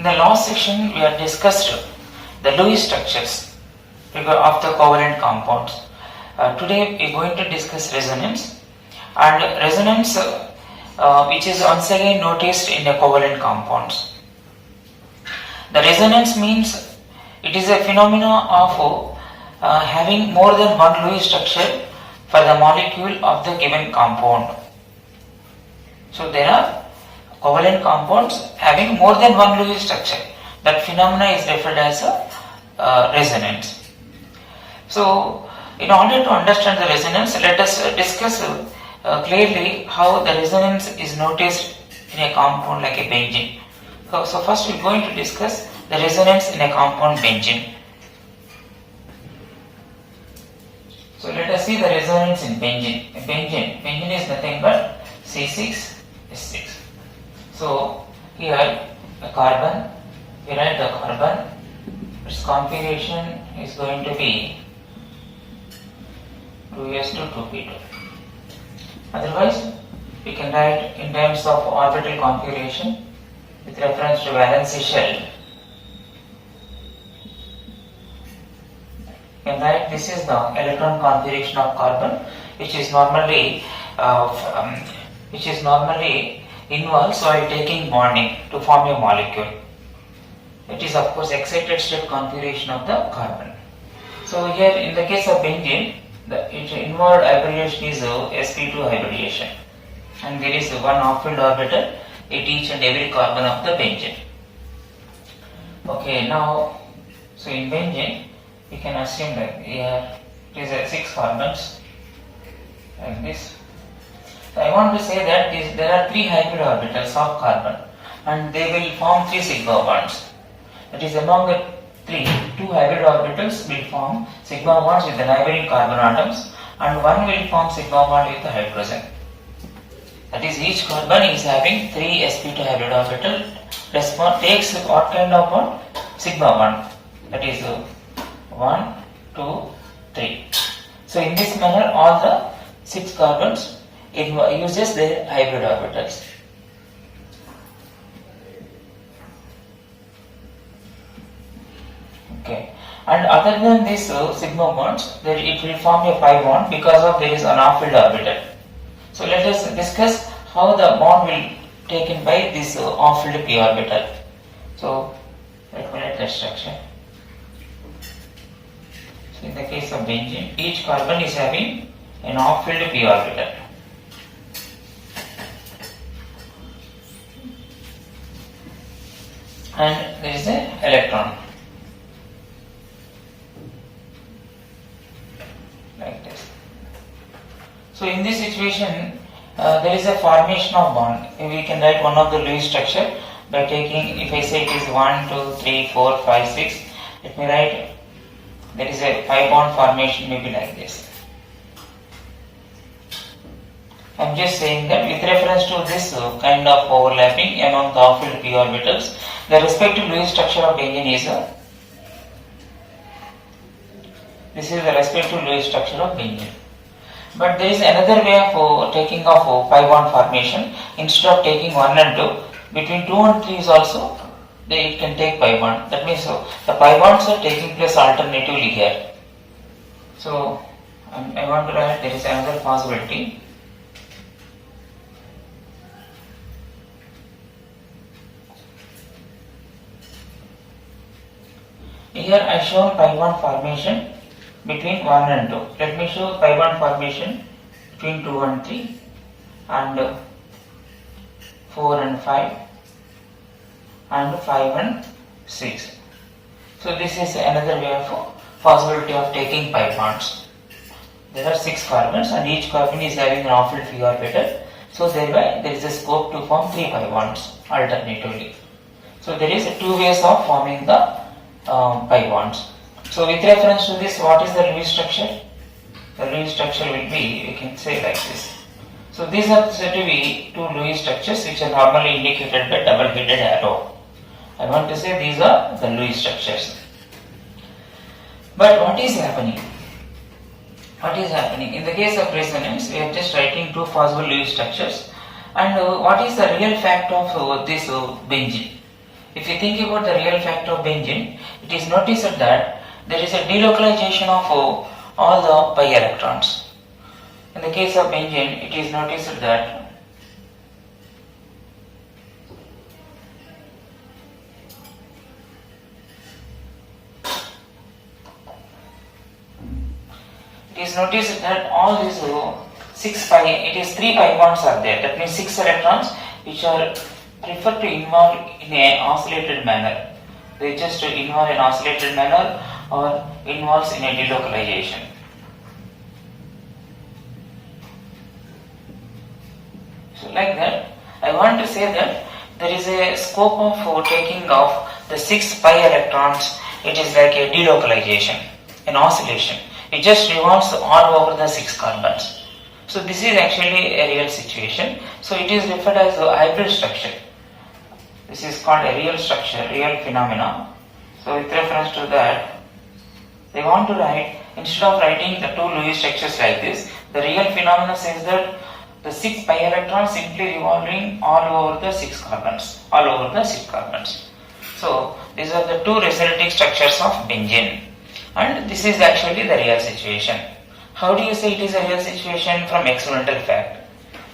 In the last section, we have discussed the Lewis structures of the covalent compounds. Today, we are going to discuss resonance, and resonance, which is once again noticed in the covalent compounds. The resonance means it is a phenomena of having more than one Lewis structure for the molecule of the given compound. So there are covalent compounds having more than one Lewis structure. That phenomena is referred as a resonance. So in order to understand the resonance, let us discuss clearly how the resonance is noticed in a compound like a benzene. So first we are going to discuss the resonance in a compound benzene. So let us see the resonance in benzene. Benzene is nothing but C6H6. So here the carbon, we write the carbon, its configuration is going to be 2s2 2p2. Otherwise, we can write in terms of orbital configuration with reference to valency shell. You can write this is the electron configuration of carbon, which is normally involves while taking bonding to form a molecule. It is of course excited state configuration of the carbon. So here in the case of benzene, the involved hybridization is sp2 hybridization, and there is one off-filled orbital at each and every carbon of the benzene. Okay, now so in benzene we can assume that here it is 6 carbons like this. So I want to say that there are 3 hybrid orbitals of carbon, and they will form 3 sigma bonds. That is, among the 2 hybrid orbitals will form sigma bonds with the neighboring carbon atoms, and one will form sigma bond with the hydrogen. That is, each carbon is having 3 sp2 hybrid orbital. Takes what kind of bond? Sigma bond. That is 1, 2, 3. So in this manner, all the 6 carbons uses their hybrid orbitals. Okay, and other than this sigma bonds, it will form a pi bond because of there is an off-filled orbital. So let us discuss how the bond will taken by this off-filled p orbital. So let me write the structure. So in the case of benzene, each carbon is having an off-filled p orbital. And there is an electron like this. So in this situation, there is a formation of bond. We can write one of the Lewis structure by taking, if I say it is 1, 2, 3, 4, 5, 6, let me write there is a pi bond formation maybe like this. I am just saying that with reference to this kind of overlapping among the off-filled p orbitals, the respective Lewis structure of benzene is this is the respective Lewis structure of benzene. But there is another way of taking of pi bond formation. Instead of taking 1 and 2, between 2 and 3 is also it can take pi bond. That means the pi bonds are taking place alternatively here. So I want to write there is another possibility. Here I show pi bond formation between 1 and 2. Let me show pi bond formation between 2 and 3 and 4 and 5 and 5 and 6. So this is another way of possibility of taking pi bonds. There are 6 carbons and each carbon is having an off-filled p orbital. So thereby there is a scope to form 3 pi bonds alternatively. So there is 2 ways of forming the pi bonds. So with reference to this, what is the Lewis structure? The Lewis structure will be, we can say like this. So these are said to be 2 Lewis structures which are normally indicated by double-headed arrow. I want to say these are the Lewis structures. But what is happening? What is happening? In the case of resonance, we are just writing 2 possible Lewis structures. And what is the real fact of this benzene? If you think about the real fact of benzene, it is noticed that there is a delocalization of all the pi electrons. In the case of benzene, it is noticed that all these 6 pi, it is 3 pi bonds are there. That means 6 electrons which are prefer to involve in an oscillated manner. They just involve in oscillated manner or involves in a delocalization. So like that, I want to say that there is a scope of taking of the 6 pi electrons. It is like a delocalization, an oscillation. It just revolves all over the 6 carbons. So this is actually a real situation. So it is referred as a hybrid structure. This is called a real structure, real phenomena. So with reference to that, they want to write, instead of writing the 2 Lewis structures like this, the real phenomena says that the 6 pi electrons simply revolving all over the 6 carbons, So these are the 2 resulting structures of benzene. And this is actually the real situation. How do you say it is a real situation? From experimental fact.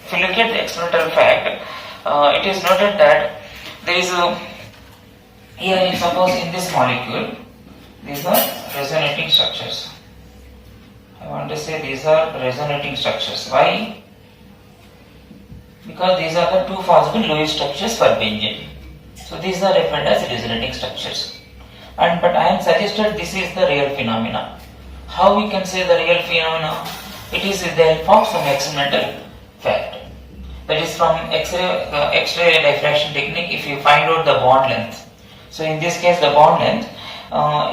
If you look at the experimental fact, it is noted that there is here suppose in this molecule, these are resonating structures. I want to say these are resonating structures. Why? Because these are the 2 possible Lewis structures for benzene. So these are referred as resonating structures. But I am suggested this is the real phenomena. How we can say the real phenomena? It is with the help of some experimental fact. That is from X-ray diffraction technique. If you find out the bond length. So in this case, the bond length.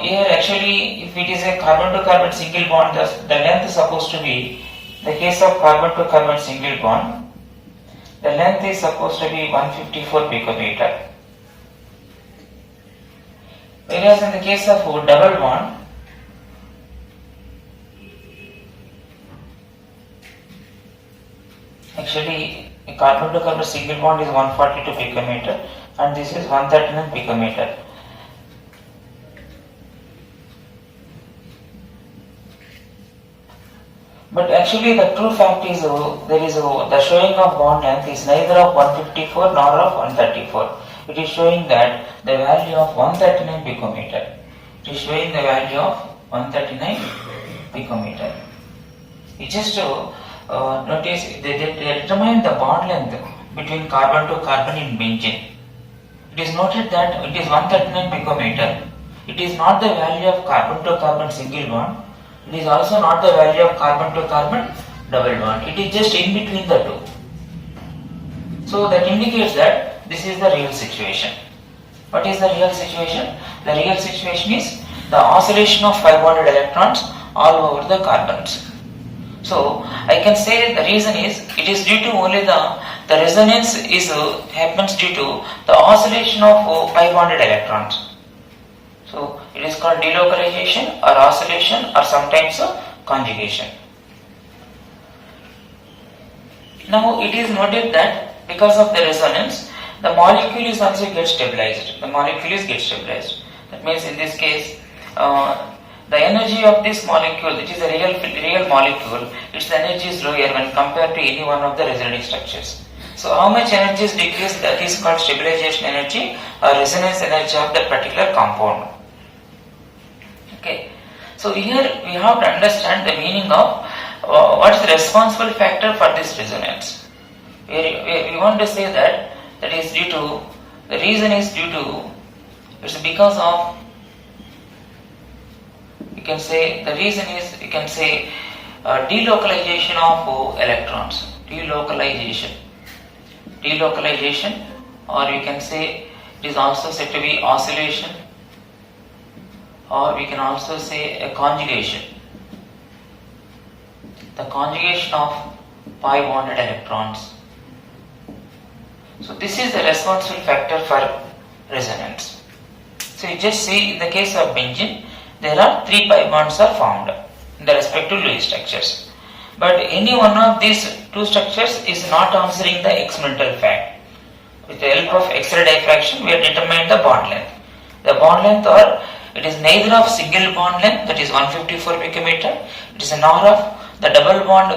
Here actually, if it is a carbon to carbon single bond, the length is supposed to be, the case of carbon to carbon single bond, the length is supposed to be 154 picometer. Whereas in the case of double bond, actually a carbon to carbon single bond is 142 picometer and this is 139 picometer. But actually the true fact is the showing of bond length is neither of 154 nor of 134. It is showing that the value of 139 picometer. It is showing the value of 139 picometer. You just notice they determine the bond length between carbon to carbon in benzene. It is noted that it is 139 picometer. It is not the value of carbon to carbon single bond. It is also not the value of carbon to carbon double bond. It is just in between the two. So that indicates that this is the real situation. What is the real situation? The real situation is the oscillation of pi bonded electrons all over the carbons. So I can say the reason is it is due to only the resonance is happens due to the oscillation of pi bonded electrons. So it is called delocalization or oscillation or sometimes conjugation. Now it is noted that because of the resonance, the molecule is also get stabilized. That means in this case, the energy of this molecule, which is a real molecule, its energy is lower when compared to any one of the resonating structures. So how much energy is decreased? That is called stabilization energy or resonance energy of that particular compound. Okay. So here we have to understand the meaning of what is the responsible factor for this resonance. We want to say that is due to, the reason is due to, it's because of, you can say, the reason is, you can say, delocalization of electrons, delocalization, or you can say it is also said to be oscillation, or we can also say a conjugation, the conjugation of pi bonded electrons. So this is the responsible factor for resonance. So you just see in the case of benzene, there are 3 pi bonds are formed in the respective Lewis structures. But any one of these 2 structures is not answering the experimental fact. With the help of X-ray diffraction, we have determined the bond length. The bond length, or it is neither of single bond length, that is 154 picometer, it is nor of the double bond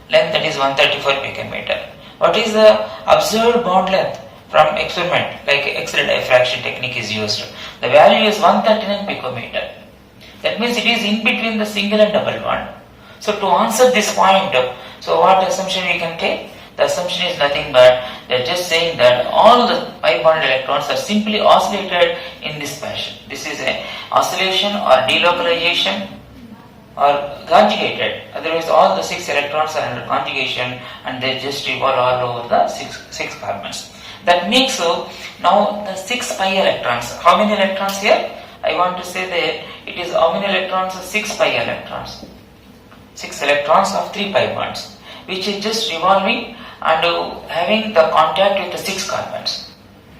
length, that is 134 picometer. What is the observed bond length from experiment, like X-ray diffraction technique is used? The value is 139 picometer. That means it is in between the single and double bond. So to answer this point, so what assumption we can take? The assumption is nothing but they are just saying that all the pi bonded electrons are simply oscillated in this fashion. This is an oscillation or delocalization or conjugated. Otherwise, all the 6 electrons are under conjugation and they just revolve all over the six carbons. That makes now the 6 pi electrons. How many electrons here? I want to say that it is how many electrons? 6 pi electrons. 6 electrons of 3 pi bonds, which is just revolving and having the contact with the 6 carbons.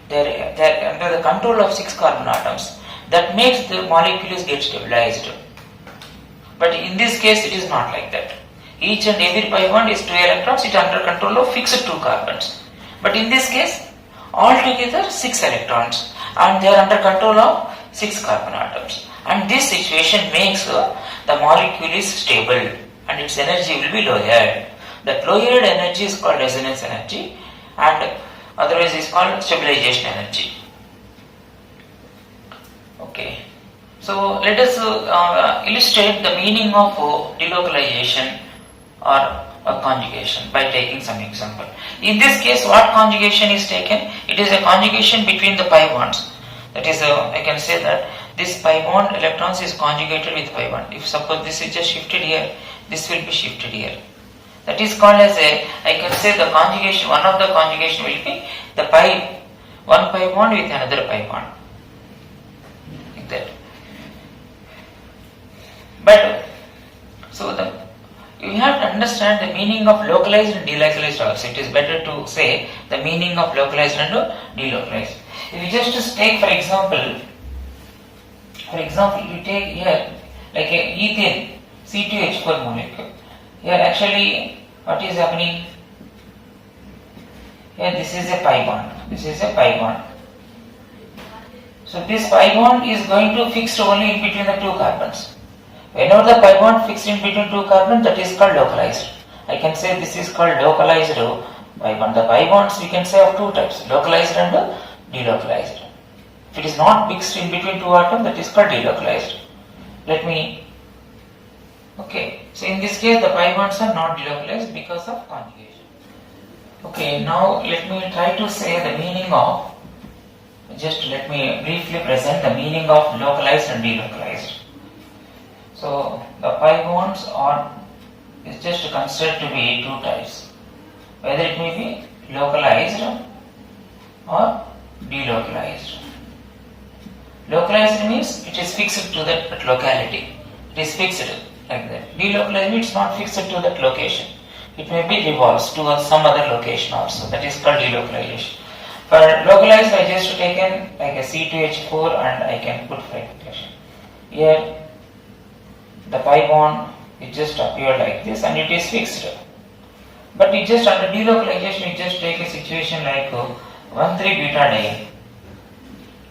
They are under the control of 6 carbon atoms. That makes the molecules get stabilized. But in this case, it is not like that. Each and every pi bond is 2 electrons. It is under control of fixed 2 carbons. But in this case, altogether 6 electrons, and they are under control of 6 carbon atoms. And this situation makes the molecule is stable and its energy will be lowered. That lowered energy is called resonance energy and otherwise is called stabilization energy. Okay. So let us illustrate the meaning of delocalization or conjugation by taking some example. In this case, what conjugation is taken? It is a conjugation between the pi bonds. That is, I can say that this pi bond electrons is conjugated with pi bond. If suppose this is just shifted here, this will be shifted here. That is called as I can say the conjugation, one of the conjugation will be the one pi bond with another pi bond. Like that. But, so you have to understand the meaning of localized and delocalized also. It is better to say the meaning of localized and delocalized. If you just take for example, you take here like a ethane C2H4 molecule. Here actually what is happening? Here this is a pi bond. This is a pi bond. So this pi bond is going to fix only in between the 2 carbons. Whenever the pi bond fixed in between 2 carbons, that is called localized. I can say this is called localized pi bond. The pi bonds we can say of 2 types, localized and delocalized. If it is not fixed in between 2 atoms, that is called delocalized. Okay, so in this case the pi bonds are not delocalized because of conjugation. Okay, now let me try to say the meaning of, just let me briefly present the meaning of localized and delocalized. So the pi bonds is just considered to be 2 types, whether it may be localized or delocalized. Localized means it is fixed to that locality. It is fixed like that. Delocalized means not fixed to that location. It may be revolves to some other location also. That is called delocalization. For localized, I just taken like a C2H4 and I can put fragmentation. Here the pi bond it just appeared like this and it is fixed. But it just under delocalization, it just take a situation like 1,3-butadiene.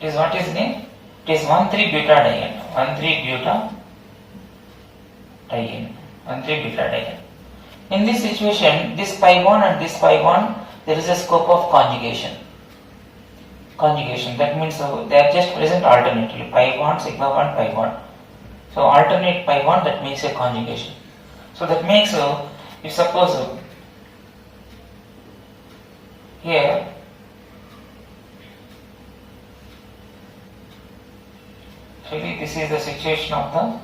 It is what is name? It is 1,3-butadiene. 1,3-butadiene. In this situation, this pi bond and this pi bond, there is a scope of conjugation. That means they are just present alternately. Pi bond, sigma bond, pi bond. So alternate pi bond, that makes a conjugation. So that makes, if suppose here actually this is the situation of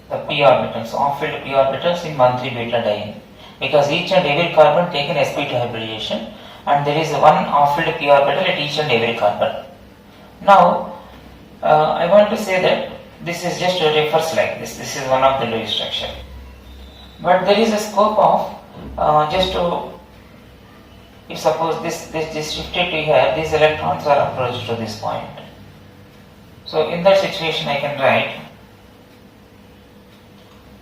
the p orbitals, off-filled p orbitals in 1,3-butadiene, because each and every carbon taken sp2 hybridization and there is one off-filled p orbital at each and every carbon. Now I want to say that this is just refers like this. This is one of the Lewis structure. But there is a scope of just to, if suppose this shifted to here, these electrons are approached to this point. So in that situation I can write,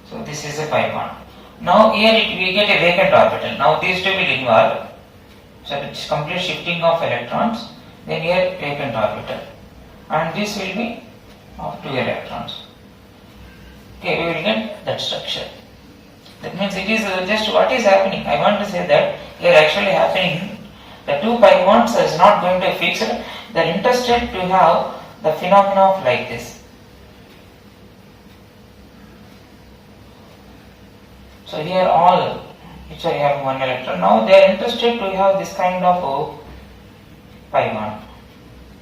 so this is a pi bond. Now here we get a vacant orbital. Now these two will involve. So it's complete shifting of electrons, then here vacant orbital, and this will be of 2 electrons. Okay, we will get that structure. That means it is just what is happening. I want to say that here actually happening, the 2 pi bonds is not going to fix it. They are interested to have the phenomena of like this. So here all which are having 1 electron, now they are interested to have this kind of pi bond.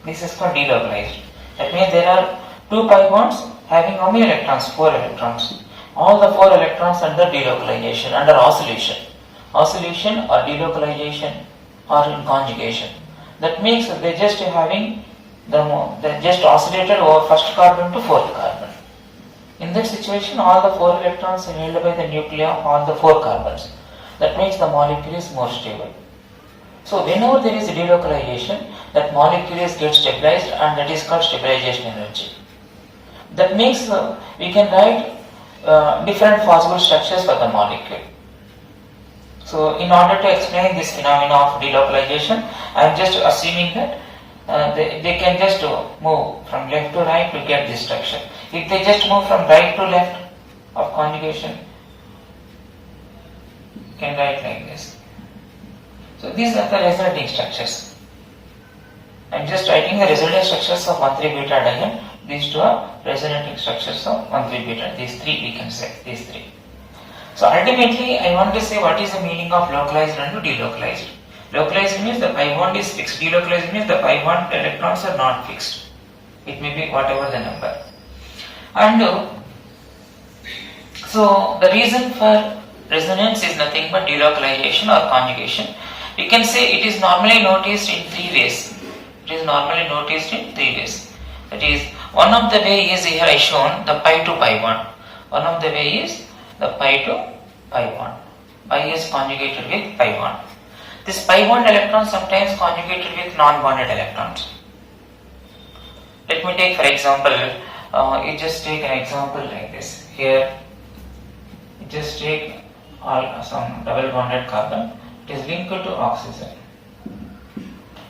This is called delocalized. That means there are 2 pi bonds having how many electrons? 4 electrons. All the 4 electrons under delocalization, under oscillation. Oscillation or delocalization or in conjugation. That means they just having they just oscillated over first carbon to fourth carbon. In that situation, all the 4 electrons are held by the nuclei of all the 4 carbons. That makes the molecule is more stable. So whenever there is delocalization, that molecule is get stabilized, and that is called stabilization energy. That makes we can write different possible structures for the molecule. So in order to explain this phenomena of delocalization, I am just assuming that they can just move from left to right to get this structure. If they just move from right to left of conjugation, you can write like this. So these are the resonating structures. I am just writing the resonating structures of 1,3-beta-diene. These 2 are resonating structures of 1,3-beta. These 3 we can say, these 3. So ultimately I want to say what is the meaning of localized and delocalized. Localized means the pi bond is fixed. Delocalized means the pi bond electrons are not fixed. It may be whatever the number. And so the reason for resonance is nothing but delocalization or conjugation. We can say it is normally noticed in 3 ways. It is normally noticed in 3 ways. That is, one of the way is here I shown the pi to pi bond. One of the way is the pi to pi bond. Pi is conjugated with pi bond. This pi bond electron sometimes conjugated with non-bonded electrons. Let me take for example, you just take an example like this. Here, you just take some double bonded carbon. It is linked to oxygen.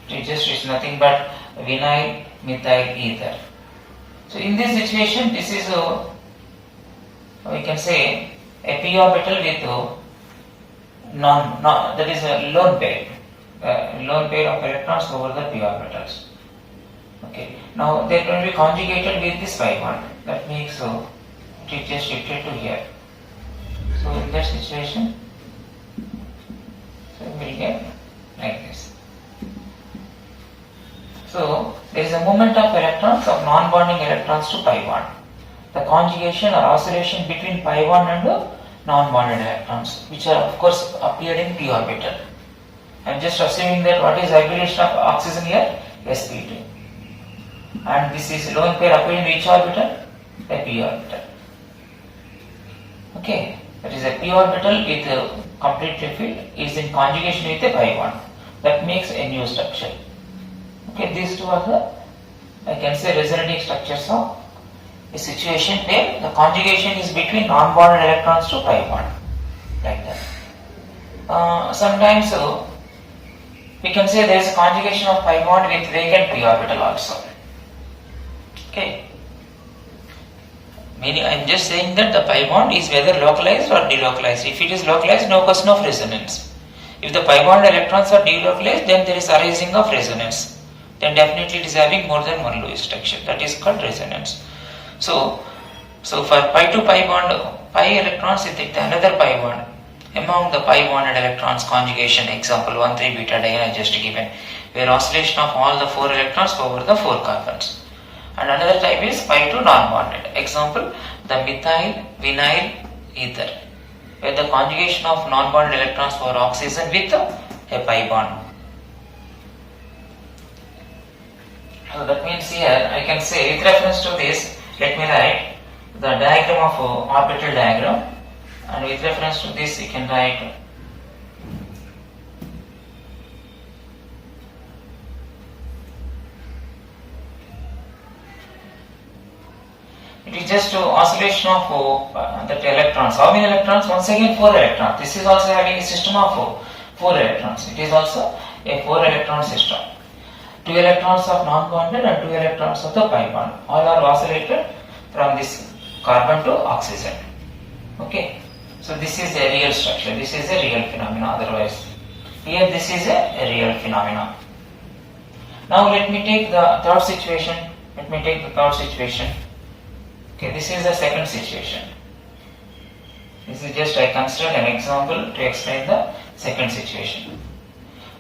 It just is nothing but vinyl methyl ether. So in this situation, this is we can say a p orbital with that is a lone pair of electrons over the p orbitals. Okay. Now they are going to be conjugated with this pi bond. That makes it is just shifted to here. So in that situation, so we will get like this. So there is a movement of electrons of non-bonding electrons to pi bond. The conjugation or oscillation between pi bond and non-bonded electrons, which are of course appeared in p orbital. I am just assuming that what is aggregation of oxygen here? sp2. And this is lone pair appearing in which orbital? A p orbital. Okay, that is a p orbital with a complete field is in conjugation with a pi bond. That makes a new structure. Okay, these 2 are the, I can say, resonating structures of a situation where the conjugation is between non-bonded electrons to pi bond, like that. Sometimes we can say there is a conjugation of pi bond with vacant p orbital also. Okay. Meaning I am just saying that the pi bond is whether localized or delocalized. If it is localized, no question of resonance. If the pi bond electrons are delocalized, then there is arising of resonance. Then definitely it is having more than one Lewis structure. That is called resonance. So for pi to pi bond, pi electrons with another pi bond. Among the pi bonded electrons conjugation, example 1,3-beta-diene I just given, where oscillation of all the 4 electrons over the 4 carbons. And another type is pi to non-bonded. Example, the methyl vinyl ether, where the conjugation of non-bonded electrons for oxygen with a pi bond. So that means here I can say, with reference to this, let me write the diagram of orbital diagram, and with reference to this you can write it is just oscillation of that electrons. How many electrons? Once again 4 electrons. This is also having a system of 4 electrons. It is also a 4 electron system. 2 electrons of non-bonded and 2 electrons of the pi bond. All are oscillated from this carbon to oxygen. Okay. So this is a real structure. This is a real phenomena. Otherwise, here this is a real phenomena. Now let me take the third situation. Okay, this is the second situation. This is just I considered an example to explain the second situation.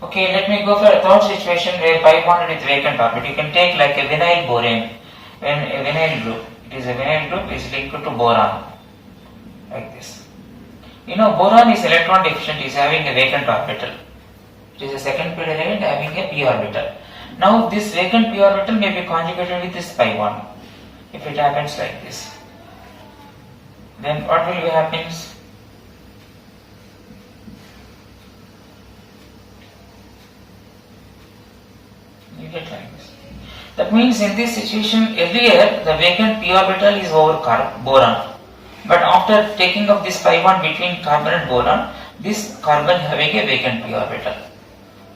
Okay, let me go for a third situation where pi bonded with vacant orbit. You can take like a vinyl boron. When a vinyl group, it is a vinyl group is linked to boron, like this. You know, boron is electron deficient, is having a vacant orbital. It is a second pair element having a p orbital. Now this vacant p orbital may be conjugated with this pi bond. If it happens like this, then what will be happens? You get like this. That means in this situation, earlier the vacant p orbital is over boron. But after taking up this pi bond between carbon and boron, this carbon having a vacant p orbital.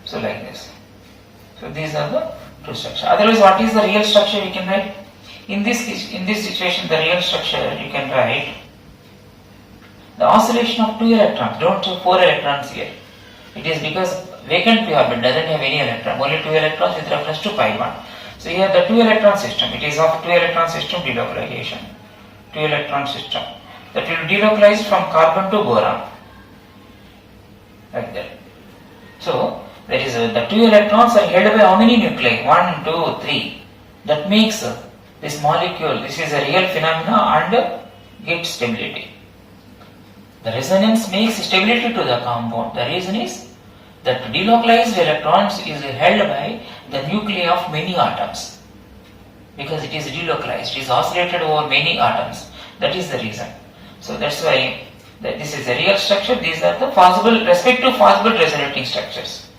So like this. So these are the two structures. Otherwise, what is the real structure we can write? In this situation, the real structure you can write the oscillation of 2 electrons. Don't have 4 electrons here. It is because vacant p orbit doesn't have any electron, only 2 electrons with reference to pi bond. So here the 2 electron system, it is of 2 electron system delocalization. 2 electron system that will delocalize from carbon to boron, like that. So that is the 2 electrons are held by how many nuclei? 1, 2, 3. That makes this molecule, this is a real phenomena and gives stability. The resonance makes stability to the compound. The reason is that delocalized electrons is held by the nuclei of many atoms. Because it is delocalized, it is oscillated over many atoms. That is the reason. So that's why this is a real structure. These are the respective possible resonating structures.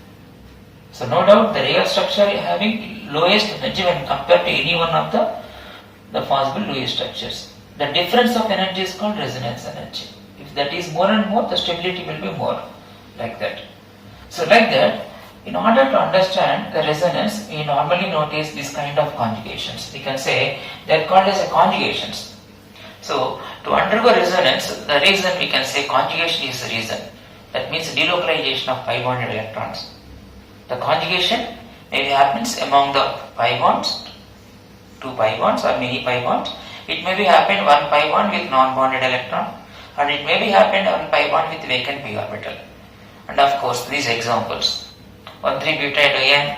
So no doubt the real structure having lowest energy when compared to any one of the possible lowest structures. The difference of energy is called resonance energy. If that is more and more, the stability will be more, like that. So like that, in order to understand the resonance, we normally notice this kind of conjugations. We can say they are called as conjugations. So to undergo resonance, the reason we can say conjugation is the reason. That means delocalization of pi bonded electrons. The conjugation maybe happens among the pi bonds, 2 pi bonds or many pi bonds. It may be happen 1 pi bond with non-bonded electron, and it may be happen 1 pi bond with vacant p orbital. And of course these examples, 1,3-butadiene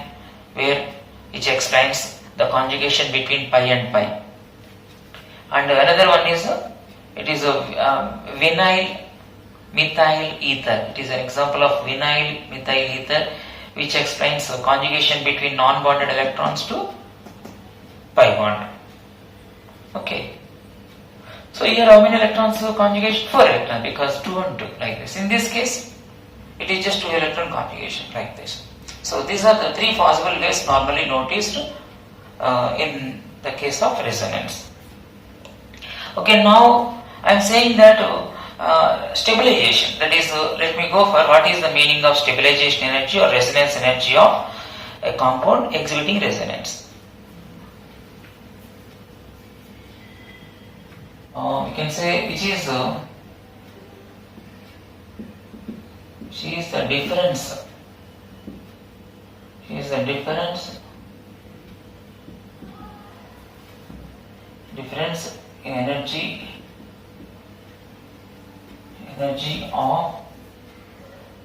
which explains the conjugation between pi and pi. And another one is it is a vinyl methyl ether. It is an example of vinyl methyl ether which explains the conjugation between non-bonded electrons to pi bond. Okay. So here how many electrons conjugation? 4 electrons, because 2 and 2, like this. In this case, it is just 2 electron conjugation, like this. So these are the 3 possible ways normally noticed in the case of resonance. Okay, now I am saying that stabilization, that is, let me go for what is the meaning of stabilization energy or resonance energy of a compound exhibiting resonance. We can say which is the difference. She is the difference in energy of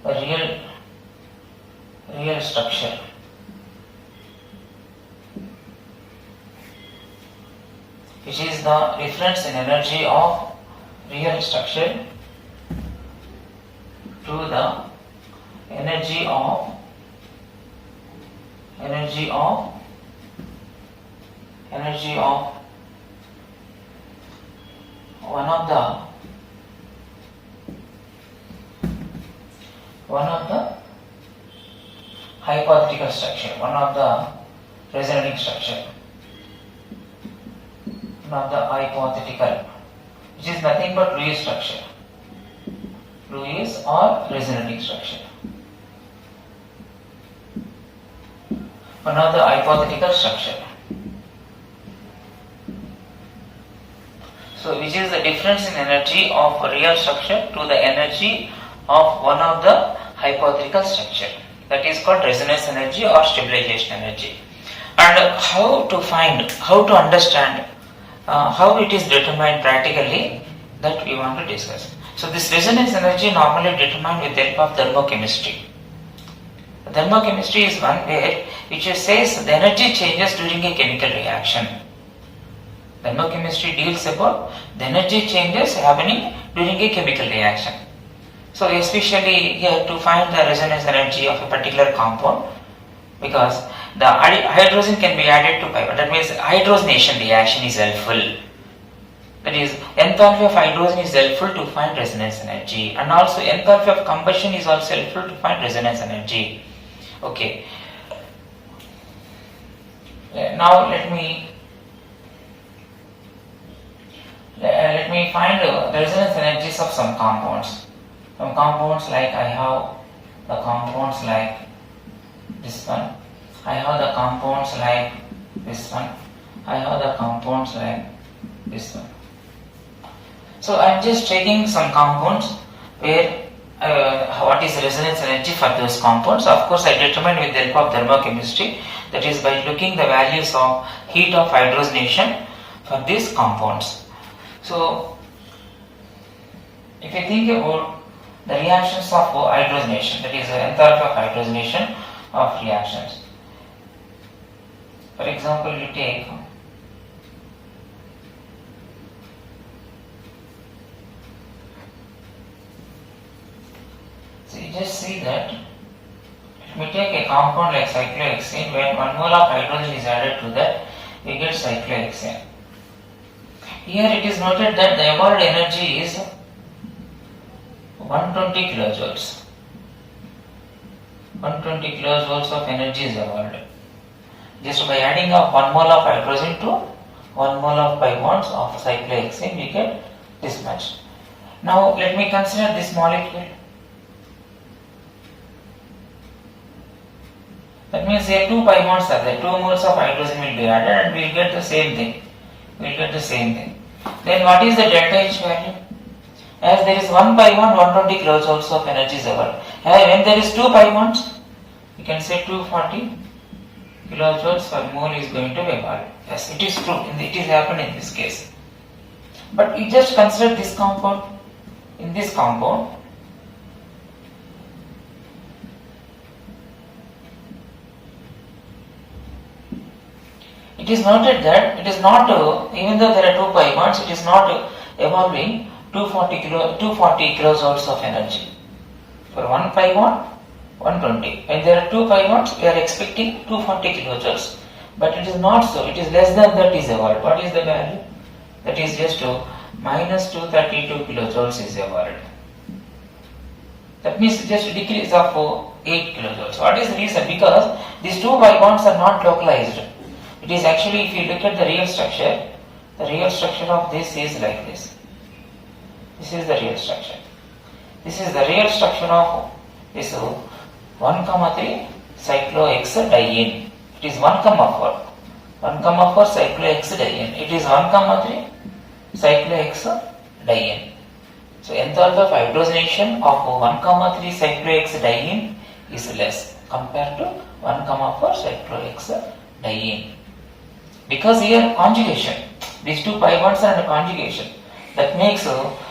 a real structure. Which is the difference in energy of real structure to the energy of one of the hypothetical structure, one of the resonating structure, one of the hypothetical, which is nothing but Lewis structure, Lewis or resonating structure. one of the hypothetical structure. So which is the difference in energy of a real structure to the energy of one of the hypothetical structure. That is called resonance energy or stabilization energy. And how to understand how it is determined practically, that we want to discuss. So this resonance energy normally determined with the help of thermochemistry. Thermochemistry is one where which says the energy changes during a chemical reaction. Thermochemistry deals about the energy changes happening during a chemical reaction. So especially here to find the resonance energy of a particular compound, because the hydrogen can be added to pipe. That means hydrogenation reaction is helpful. That is, enthalpy of hydrogen is helpful to find resonance energy, and also enthalpy of combustion is also helpful to find resonance energy. Okay. Now let me find the resonance energies of some compounds. Some compounds, like I have the compounds like this one. I have the compounds like this one. I have the compounds like this one. So I am just taking some compounds where what is resonance energy for those compounds. Of course, I determine with the help of thermochemistry, that is by looking the values of heat of hydrogenation for these compounds. So if you think about the reactions of hydrogenation, that is the enthalpy of hydrogenation of reactions. For example, you take so you just see that if we take a compound like cyclohexane, when 1 mole of hydrogen is added to that, we get cyclohexane. Here it is noted that the evolved energy is 120 kilojoules. 120 kilojoules of energy is evolved. Just by adding up 1 mole of hydrogen to 1 mole of pi bonds of cyclohexane, we get this much. Now let me consider this molecule. That means here 2 pi bonds are there, 2 moles of hydrogen will be added and we will get the same thing. Then what is the delta H value? As there is 1 pi bond, 120 kilojoules of energy is evolved. When there is 2 pi bonds, you can say 240 kilojoules per mole is going to be evolved. Yes, it is true. It is happened in this case. But you just consider this compound. In this compound, it is noted that it is not, even though there are 2 pi bonds, it is not evolving 240 kilojoules of energy. For 1 pi bond, 120. When there are 2 pi bonds, we are expecting 240 kilojoules. But it is not so. It is less than that is evolved. What is the value? That is just minus 232 kilojoules is evolved. That means just a decrease of 8 kilojoules. What is the reason? Because these 2 pi bonds are not localized. It is actually, if you look at the real structure of this is like this. This is the real structure. This is the real structure of this 1,3 cyclohexadiene. It is 1,4. 1,4 cyclohexadiene. It is 1,3 cyclohexadiene. So enthalpy of hydrogenation of 1,3 cyclohexadiene is less compared to 1,4 cyclohexadiene. Because here conjugation, these 2 pi bonds are under conjugation. That makes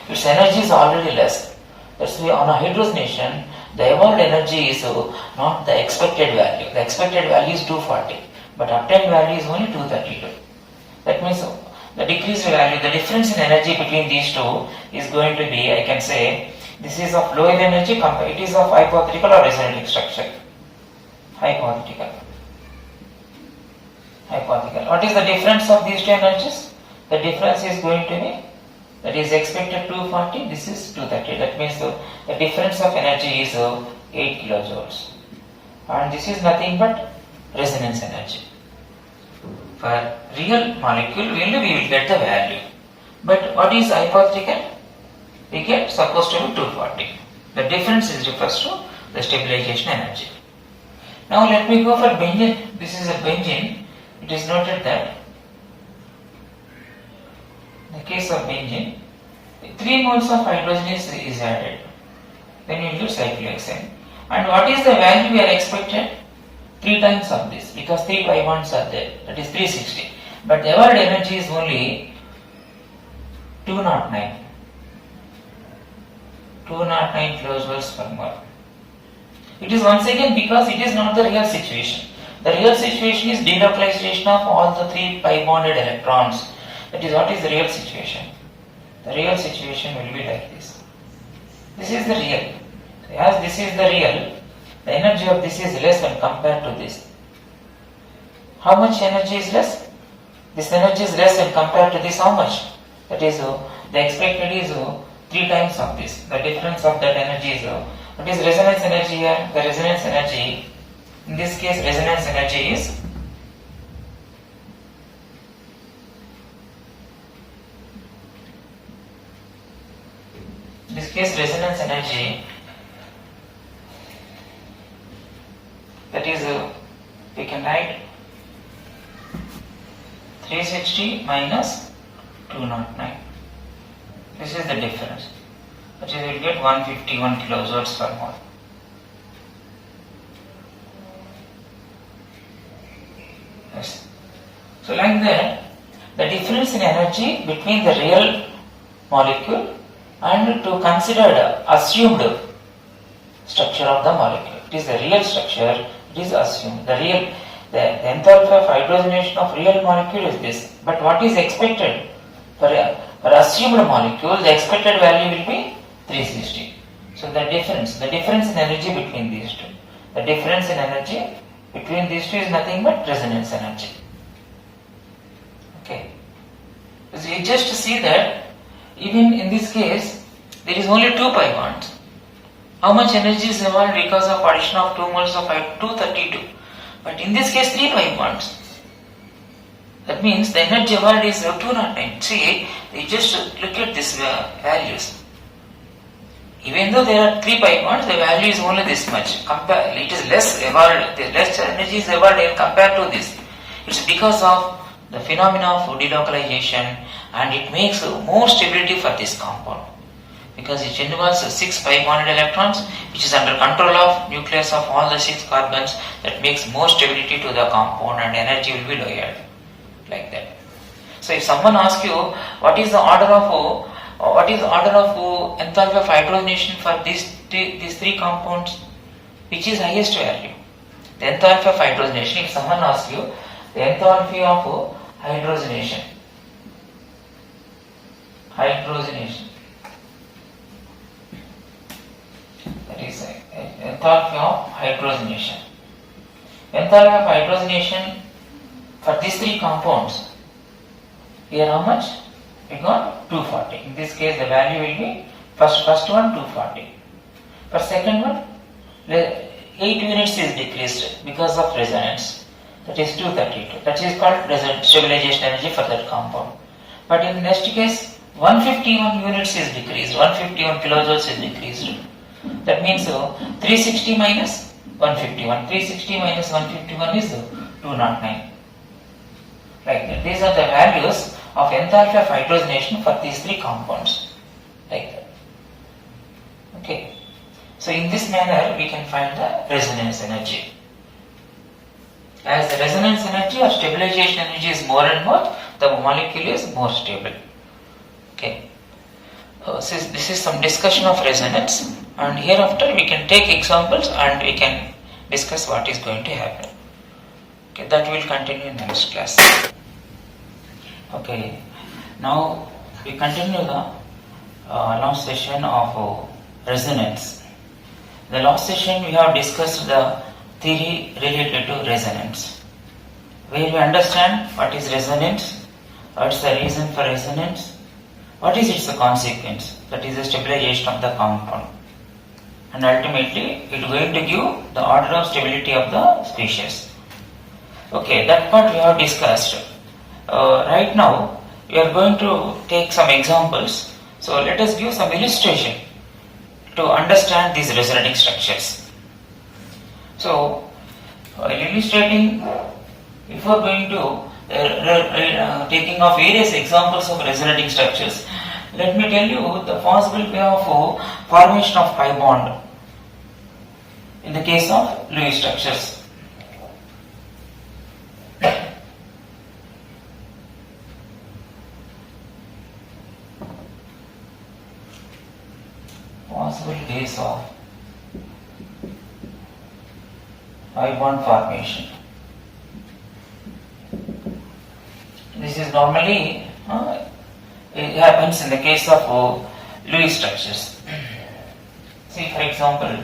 its energy is already less. That's why on a hydrogenation, the evolved energy is not the expected value. The expected value is 240, but obtained value is only 232. That means the decreased value, the difference in energy between these two is going to be, I can say, this is of lower energy, it is of hypothetical or resonating structure. Hypothetical. What is the difference of these two energies? The difference is going to be, that is expected 240, this is 230. That means the difference of energy is 8 kilojoules. And this is nothing but resonance energy. For real molecule, we will get the value. But what is hypothetical? We get supposed to be 240. The difference is refers to the stabilization energy. Now let me go for benzene. This is a benzene. It is noted that in the case of benzene, 3 moles of hydrogen is added. Then you use cyclohexane. And what is the value we are expected? 3 times of this, because 3 pi bonds are there. That is 360. But the evolved energy is only 209. 209 kilojoules per mole. It is once again because it is not the real situation. The real situation is delocalization of all the 3 pi bonded electrons. That is what is the real situation. The real situation will be like this. This is the real. So as this is the real, the energy of this is less when compared to this. How much energy is less? This energy is less when compared to this. How much? That is, the expected is 3 times of this. The difference of that energy is, what is resonance energy here? The resonance energy, in this case resonance energy is resonance energy, that is, we can write 360 minus 209. This is the difference. That is, we will get 151 kilojoules per mole. Yes. So like that, the difference in energy between the real molecule and to consider the assumed structure of the molecule. It is the real structure, it is assumed. The enthalpy of hydrogenation of real molecule is this. But what is expected? For assumed molecule, the expected value will be 360. So the difference in energy between these two. The difference in energy between these two is nothing but resonance energy. Okay. So you just see that even in this case, there is only 2 pi bonds. How much energy is evolved because of addition of 2 moles of 232? But in this case, 3 pi bonds. That means the energy evolved is 209. See, you just look at these values. Even though there are 3 pi bonds, the value is only this much. It is less evolved, the less energy is evolved compared to this. It's because of the phenomena of delocalization, and it makes more stability for this compound. Because it involves 6 pi bonded electrons, which is under control of nucleus of all the 6 carbons, that makes more stability to the compound and energy will be lowered. Like that. So if someone asks you what is the order of enthalpy of hydrogenation for these 3 compounds, which is highest value? The enthalpy of hydrogenation, if someone asks you the enthalpy of hydrogenation, that is enthalpy of hydrogenation. Enthalpy of hydrogenation for these 3 compounds, here how much? We got 240. In this case the value will be, first one 240. For second one, 8 units is decreased because of resonance. That is 232. That is called stabilization energy for that compound. But in the next case, 151 units is decreased. 151 kilojoules is decreased. That means 360 minus 151. 360 minus 151 is 209. Like that. These are the values of enthalpy of hydrogenation for these 3 compounds. Like that. Okay. So in this manner we can find the resonance energy. As the resonance energy or stabilization energy is more and more, the molecule is more stable. Okay. This is some discussion of resonance, and hereafter we can take examples and we can discuss what is going to happen. Okay, that will continue in the next class. Okay, now we continue the last session of resonance. The last session we have discussed the theory related to resonance, where we understand what is resonance, what is the reason for resonance, what is its consequence, that is the stabilization of the compound, and ultimately it is going to give the order of stability of the species. Okay, that part we have discussed. Right now we are going to take some examples. So let us give some illustration to understand these resonating structures. So While illustrating, before going to taking of various examples of resonating structures, let me tell you the possible way of formation of pi bond in the case of Lewis structures. Possible case of pi bond formation. This is normally it happens in the case of Lewis structures. See, for example,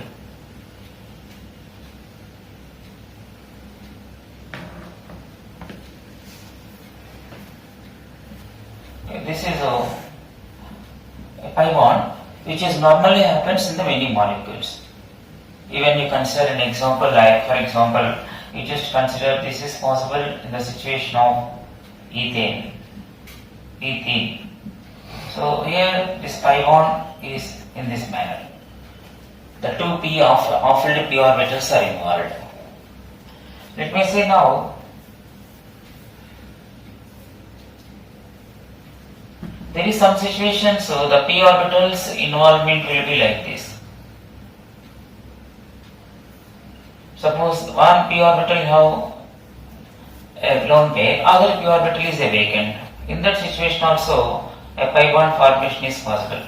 this is a pi bond which is normally happens in the many molecules. Even you consider an example like, for example, you just consider this is possible in the situation of ethane. So here this pi bond is in this manner. The two p filled p orbitals are involved. Let me say now, there is some situation, so the p orbitals involvement will be like this. Suppose one p orbital have a lone pair, other p orbital is a vacant. In that situation also a pi bond formation is possible.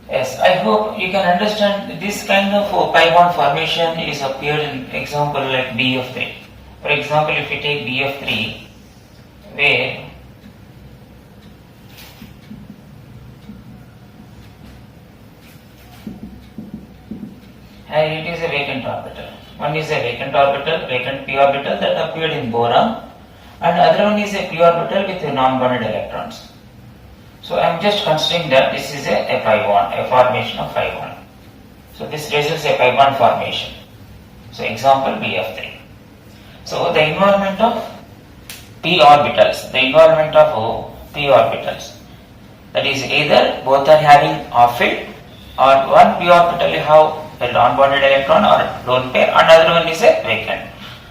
Yes, I hope you can understand this kind of pi bond formation is appeared in example like BF3. For example, if you take BF3, where and it is a vacant orbital. One is a vacant orbital, vacant p orbital that appeared in boron, and other one is a p orbital with non-bonded electrons. So I am just considering that this is a pi bond, a formation of pi bond. So this results a pi bond formation. So example BF3. So the involvement of p orbitals, that is either both are having off field or one p orbital have a non-bonded electron or lone pair, and another one is a vacant.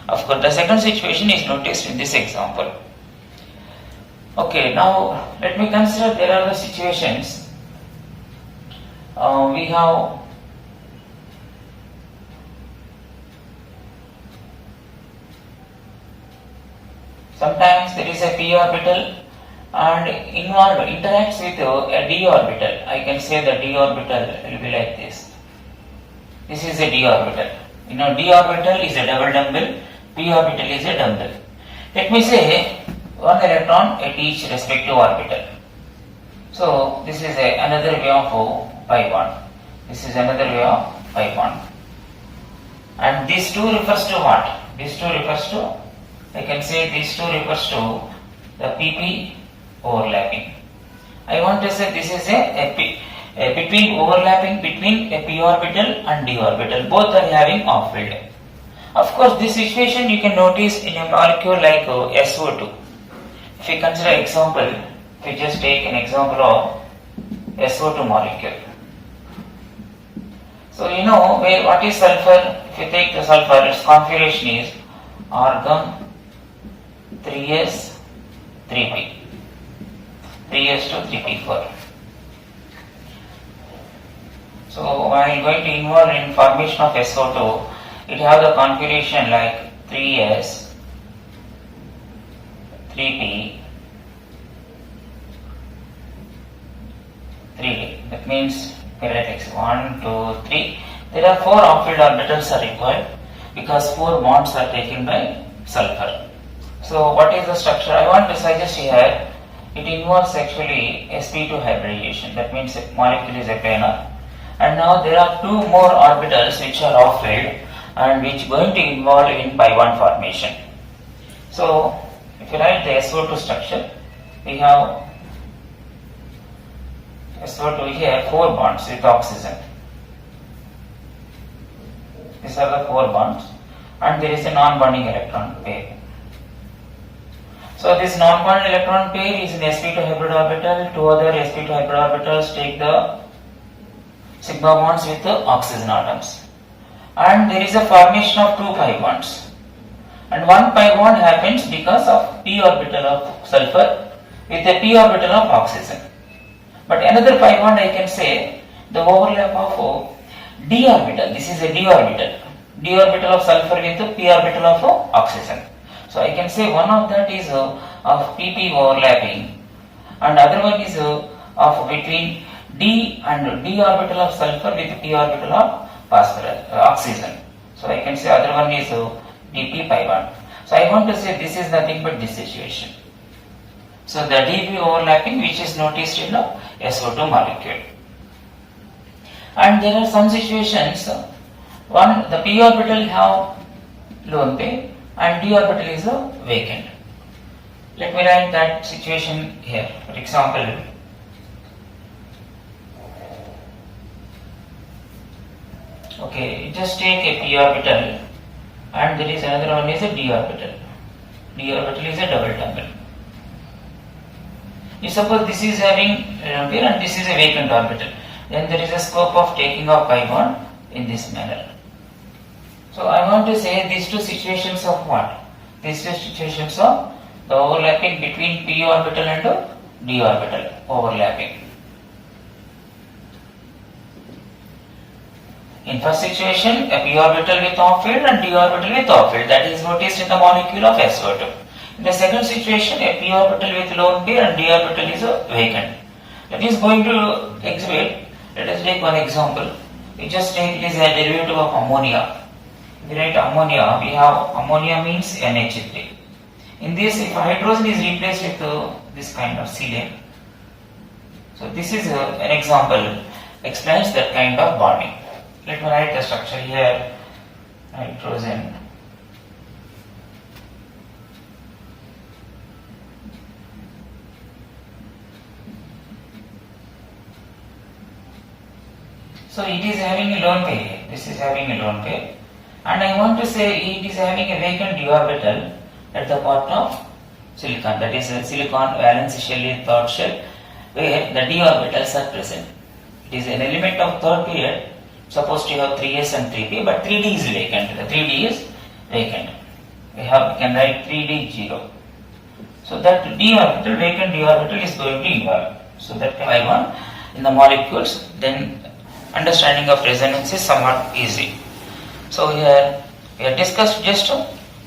Of course, the second situation is noticed in this example. Okay, now let me consider there are the situations. We have sometimes there is a p orbital and interacts with a d orbital. I can say the d orbital will be like this. This is a d orbital. You know, d orbital is a double dumbbell, p orbital is a dumbbell. Let me say one electron at each respective orbital. So this is another way of pi bond. This is another way of pi bond. And these two refers to what? These two refers to, I can say these two refers to the pp overlapping. I want to say this is between overlapping between a p orbital and d orbital. Both are having off field. Of course, this situation you can notice in a molecule like SO2. If you consider example, if you just take an example of SO2 molecule. So you know what is sulfur? If you take the sulfur, its configuration is argon 3s 3p, 3s to 3p4. So while going to involve in formation of SO2, it have the configuration like 3s 3p 3d. That means kinetics 1, 2, 3. There are 4 off-field orbitals are required because 4 bonds are taken by sulfur. So what is the structure? I want to suggest here, it involves actually sp2 hybridization. That means the molecule is a planar. And now there are 2 more orbitals which are off-field and which going to involve in pi bond formation. So if you write the SO2 structure, we have SO2 here 4 bonds with oxygen. These are the 4 bonds and there is a non-bonding electron pair. So this non-bonded electron pair is in sp2 hybrid orbital. 2 other sp2 hybrid orbitals take the sigma bonds with the oxygen atoms. and there is a formation of two pi bonds. And one pi bond happens because of p orbital of sulfur with a p orbital of oxygen. But another pi bond I can say the overlap of d orbital. This is a d orbital. D orbital of sulfur with a p orbital of oxygen. So I can say one of that is of pp overlapping, and other one is of between d and d orbital of sulfur with p orbital of phosphorus, oxygen. So I can say other one is dp pi bond. So I want to say this is nothing but this situation. So the dp overlapping which is noticed in the SO2 molecule. And there are some situations, one the p orbital have lone pair and d orbital is vacant. Let me write that situation here. For example, okay, just take a p orbital and there is another one is a d orbital. D orbital is a double tangle. You suppose this is having lone pair and this is a vacant orbital. Then there is a scope of taking of pi bond in this manner. So I want to say these two situations of what? These two situations of the overlapping between p orbital and d orbital overlapping. In first situation, a p orbital with off field and d orbital with off field, that is noticed in the molecule of SO2. In the second situation, a p orbital with lone pair and d orbital is vacant. That is going to exhibit. Let us take one example. We just take it is a derivative of ammonia. We write ammonia, we have ammonia means NH3. In this, if hydrogen is replaced with this kind of selene, so this is an example, explains that kind of bonding. Let me write the structure here, hydrogen. So it is having a lone pair, this is having a lone pair, and I want to say it is having a vacant d orbital at the part of silicon, that is a silicon valence shell in third shell, where the d orbitals are present. It is an element of third period, supposed to have 3s and 3p, but 3d is vacant, the 3d is vacant. We can write 3d 0. So that d orbital, vacant d orbital is going to involve. So that I want in the molecules, then understanding of resonance is somewhat easy. So here we have discussed just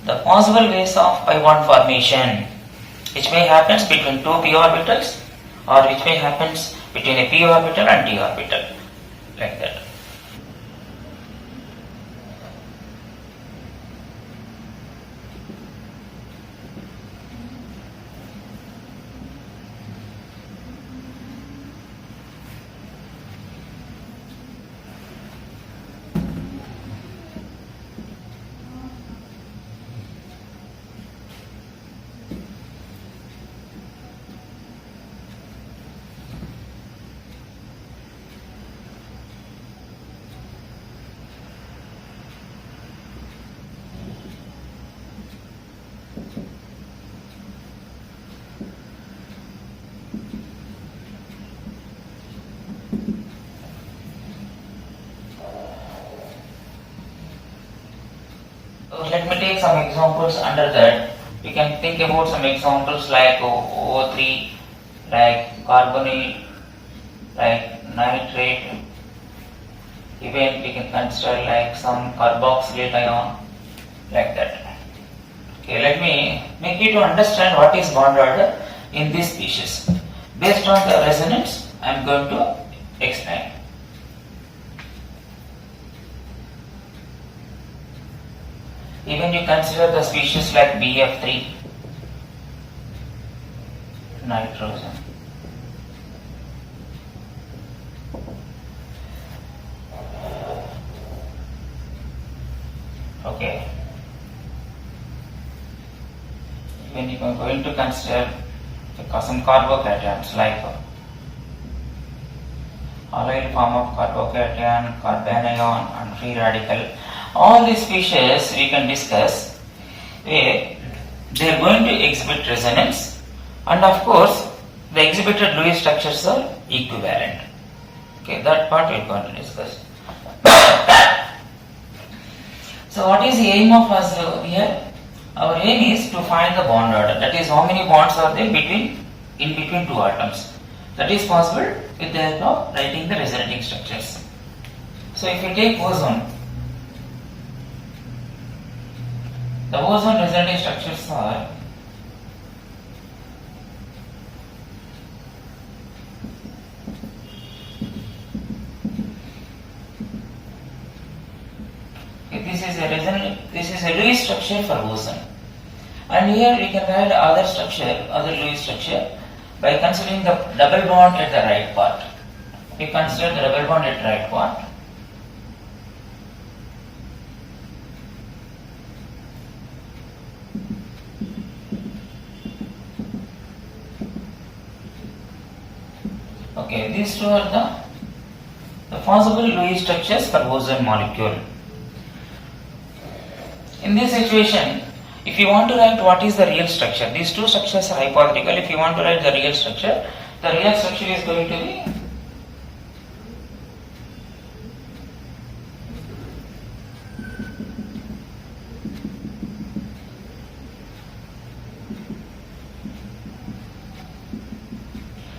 the possible ways of pi bond formation, which may happen between two p orbitals or which may happen between a p orbital and d orbital, like that. Let me take some examples under that. We can think about some examples like O3, like carbonyl, like nitrate. Even we can consider like some carboxylate ion, like that. Okay, let me make you to understand what is bond order in this species. Based on the resonance, I am going to explain. Even you consider the species like BF3, nitrogen. Okay. When you are going to consider some carbocations like allyl form of carbocation, carbanion and free radical. All these species we can discuss where they are going to exhibit resonance, and of course the exhibited Lewis structures are equivalent. Okay, that part we are going to discuss. So what is the aim of us here? Our aim is to find the bond order. That is, how many bonds are there in between two atoms. That is possible with the help of writing the resonating structures. So if you take ozone, the ozone resonating structures are this is a Lewis structure for ozone, and here we can write other Lewis structure by considering the double bond at the right part. We consider the double bond at the right part. Okay, these two are the possible Lewis structures for ozone molecule. In this situation, if you want to write what is the real structure, these two structures are hypothetical. If you want to write the real structure is going to be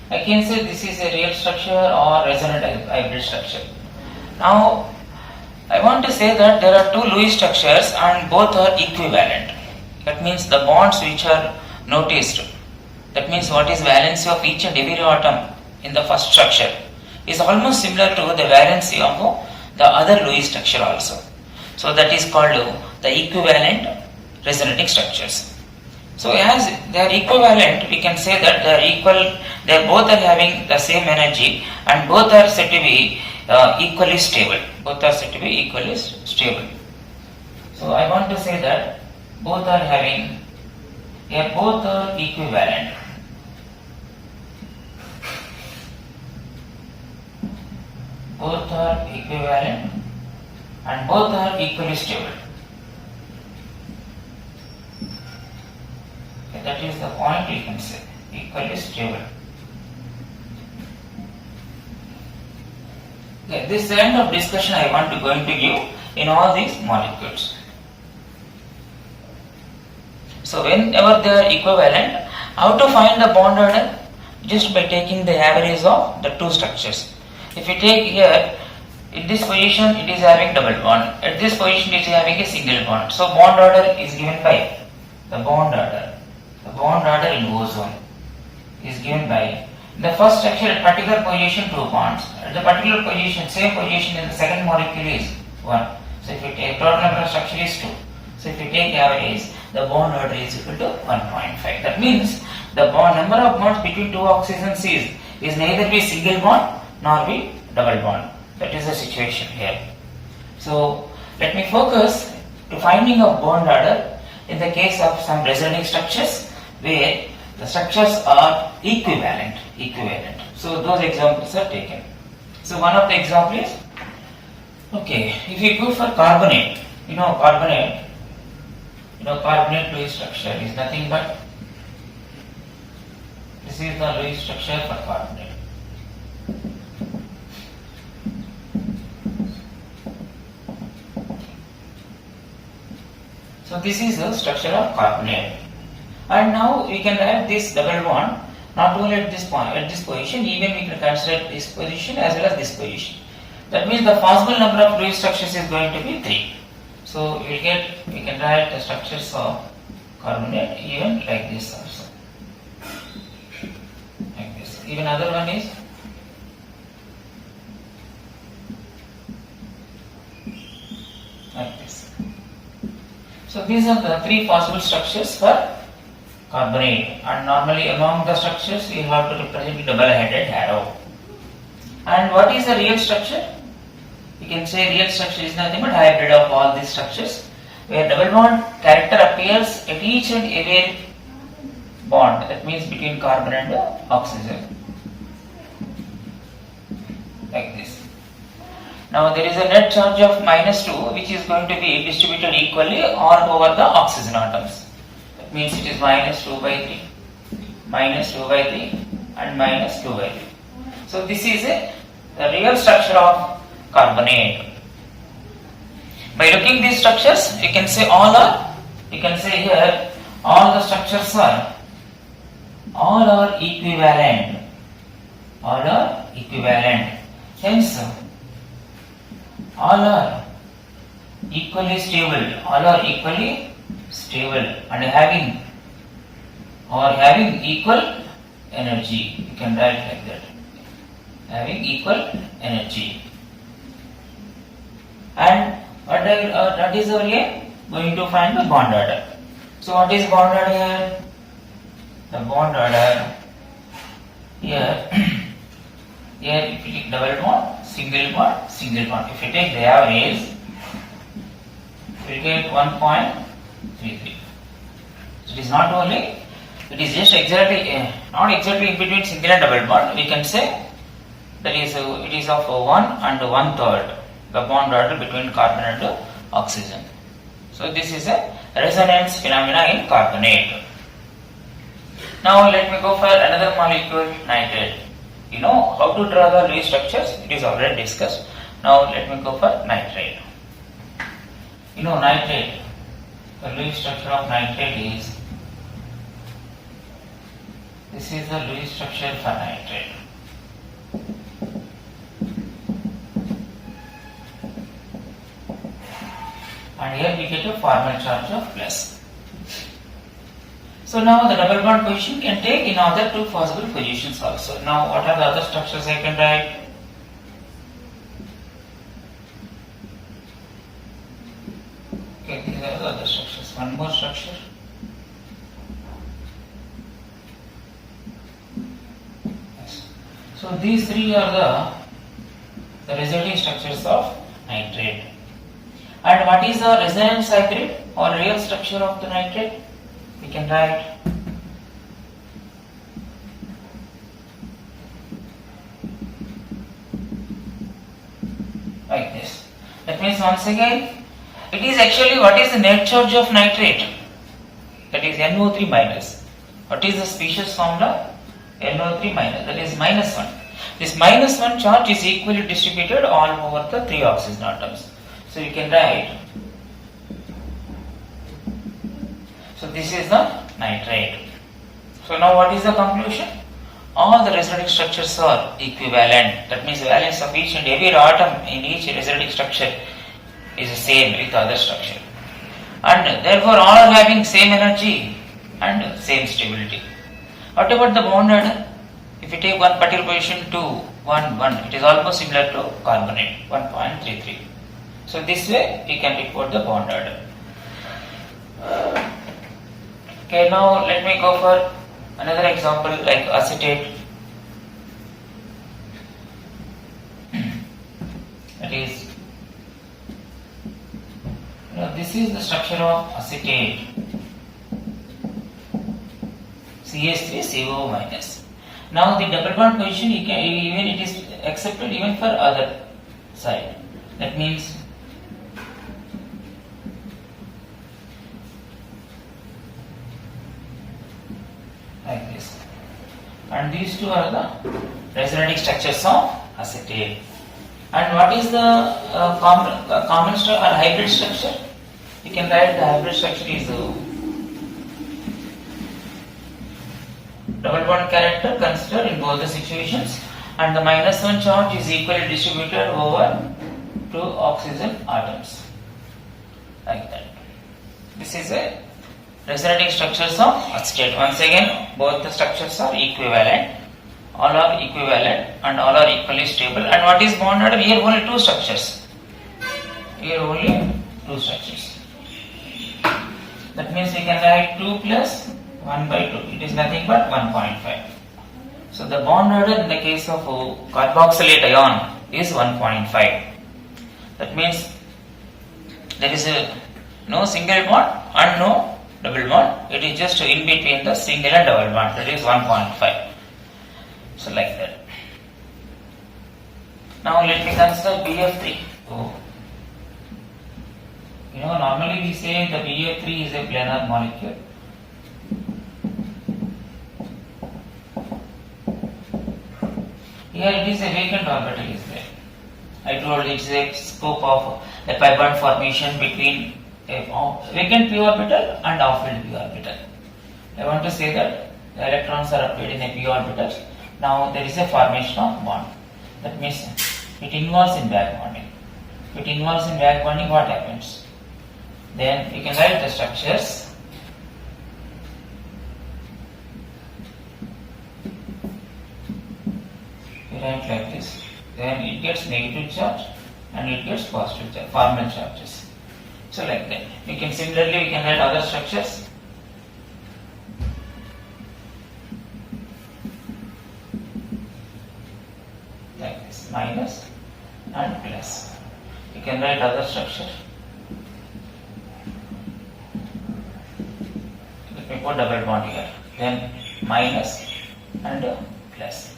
I can say this is a real structure or resonant hybrid structure. Now, I want to say that there are two Lewis structures and both are equivalent. That means the bonds which are noticed, that means what is valency of each and every atom in the first structure is almost similar to the valency of the other Lewis structure also. So that is called the equivalent resonating structures. So as they are equivalent, we can say that they are equal, they both are having the same energy and both are said to be equally stable. Both are said to be equally stable. So I want to say that both are having, both are equivalent. Both are equivalent and both are equally stable. Okay, that is the point you can say, equally stable. Okay, this is the end of discussion I want to going to give in all these molecules. So whenever they are equivalent, how to find the bond order? Just by taking the average of the two structures. If you take here, in this position it is having double bond, at this position it is having a single bond. So bond order is given by the bond order. The bond order in ozone is given by the first structure at particular position 2 bonds. At the particular position, same position in the second molecule is 1. So if you take total number of structure is 2. So if you take average, the bond order is equal to 1.5. That means the number of bonds between two oxygens is neither be single bond nor be double bond. That is the situation here. So let me focus to finding of bond order in the case of some resonating structures where the structures are equivalent. So those examples are taken. So one of the examples is, okay, if you go for carbonate, carbonate Lewis structure is nothing but, this is the Lewis structure for carbonate. So this is the structure of carbonate. And now we can write this double bond not only at this point, at this position, even we can consider this position as well as this position. That means the possible number of Lewis structures is going to be 3. So we can write the structures of carbonate even like this also. Like this. Even other one is like this. So these are the 3 possible structures for carbonate, and normally among the structures we have to represent double-headed arrow. And what is the real structure? We can say real structure is nothing but hybrid of all these structures, where double bond character appears at each and every bond, that means between carbon and oxygen, like this. Now there is a net charge of -2 which is going to be distributed equally all over the oxygen atoms. That means it is -2 by 3, -2 by 3 and -2 by 3. So this is the real structure of carbonate. By looking these structures, you can say all here all the structures are equivalent. All are equivalent. Hence, all are equally stable. All are equally stable and having equal energy. You can write like that. Having equal energy. And what is our aim? Going to find the bond order. So what is bond order here? The bond order here. Here if you take double bond, single bond, single bond. If you take the average, we get 1.33. So it is not only, it is just exactly, not exactly in between single and double bond. We can say that is it is of 1 and 1/3 the bond order between carbon and oxygen. So this is a resonance phenomena in carbonate. Now let me go for another molecule, nitrate. You know how to draw the Lewis structures, it is already discussed. Now let me go for nitrate. You know nitrate, the Lewis structure of nitrate is, this is the Lewis structure for nitrate. And here we get a formal charge of plus. So now the double bond position can take in other two possible positions also. Now what are the other structures I can write? Okay, these are the other structures. One more structure. Yes. So these three are the resulting structures of nitrate. And what is the resonance hybrid or real structure of the nitrate? We can write like this. That means once again, it is actually what is the net charge of nitrate? That is NO3 minus. What is the species formula? NO3 minus, that is minus 1. This minus 1 charge is equally distributed all over the 3 oxygen atoms. So you can write, so this is the nitrate. So now what is the conclusion? All the resulting structures are equivalent. That means the valence of each and every atom in each resulting structure is the same with the other structure. And therefore all are having same energy and same stability. What about the bond order? If you take one particular position 2, 1, 1, it is almost similar to carbonate, 1.33. So this way we can report the bond order. Okay, now let me go for another example like acetate. That is, this is the structure of acetate, CH3CO minus. Now the double bond position, even it is accepted even for other side. That means like this. And these two are the resonating structures of acetate. And what is the common structure or hybrid structure? You can write the hybrid structure is double bond character considered in both the situations, and the minus 1 charge is equally distributed over 2 oxygen atoms. Like that. This is a resonating structures of acetate. Once again, both the structures are equivalent. All are equivalent and all are equally stable. And what is bond order? Here only 2 structures. Here only 2 structures. That means we can write 2 plus 1 by 2. It is nothing but 1.5. So the bond order in the case of carboxylate ion is 1.5. That means there is no single bond and no double bond. It is just in between the single and double bond. That is 1.5. So like that. Now let me consider BF3. Oh. Normally we say the BF3 is a planar molecule. Here it is a vacant orbital is there. I told it's a scope of a pi bond formation between a vacant p orbital and off-filled p orbital. I want to say that the electrons are applied in a p orbital. Now there is a formation of bond. That means it involves in back bonding. If it involves in back bonding, what happens? Then we can write the structures. We write like this. Then it gets negative charge and it gets positive charge, formal charges. So like that. We can write other structures. Like this, minus and plus. You can write other structure. Let me put double bond here. Then minus and plus.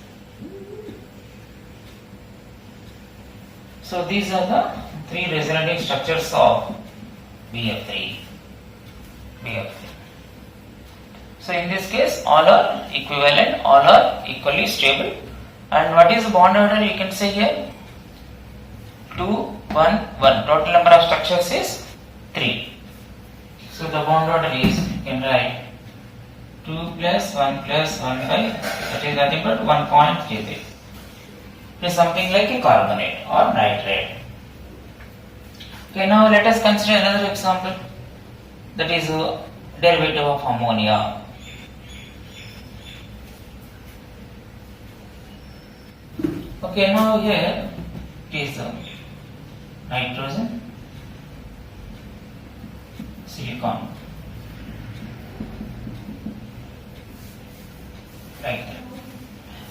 So these are the three resonating structures of BF3. So in this case, all are equivalent, all are equally stable. And what is the bond order? You can say here 2, 1, 1. Total number of structures is 3. So the bond order is, you can write 2 plus 1 plus 1 by, that is nothing but 1.33. It is something like a carbonate or nitrate. Okay, now let us consider another example, that is a derivative of ammonia. Okay, now here it is nitrogen, silicon, right.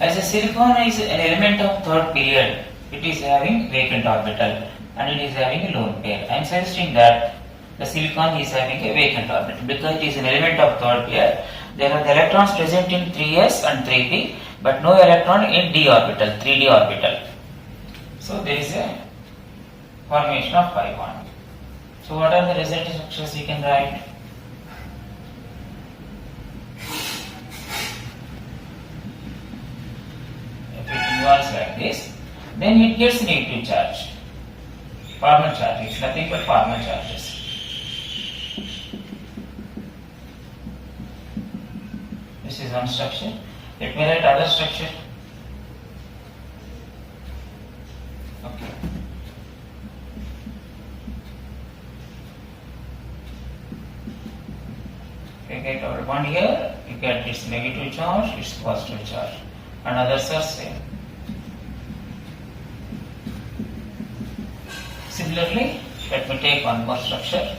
As a silicon is an element of third period, it is having vacant orbital and it is having a lone pair. I am suggesting that the silicon is having a vacant orbital because it is an element of third pair. There are the electrons present in 3s and 3p, but no electron in d orbital, 3d orbital. So there is a formation of pi bond. So what are the resulting structures you can write? If it involves like this, then it gets negative charge. Formal charge, it's nothing but formal charges. This is one structure. Let me write other structure. Okay. You get our bond here, you get its negative charge, its positive charge, and others are same. Similarly, let me take one more structure.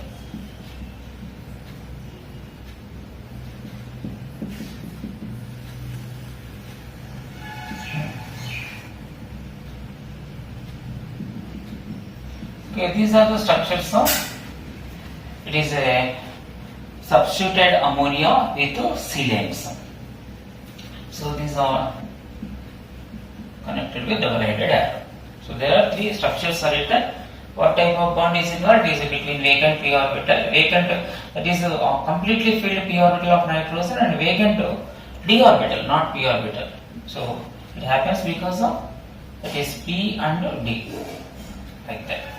Okay, these are the structures of, it is a substituted ammonia with silanes. So these are connected with double-headed arrow. So there are three structures are written. What type of bond is involved? Is between vacant p orbital, that is a completely filled p orbital of nitrogen, and vacant d orbital, not p orbital. So it happens because of that is p and d, like that.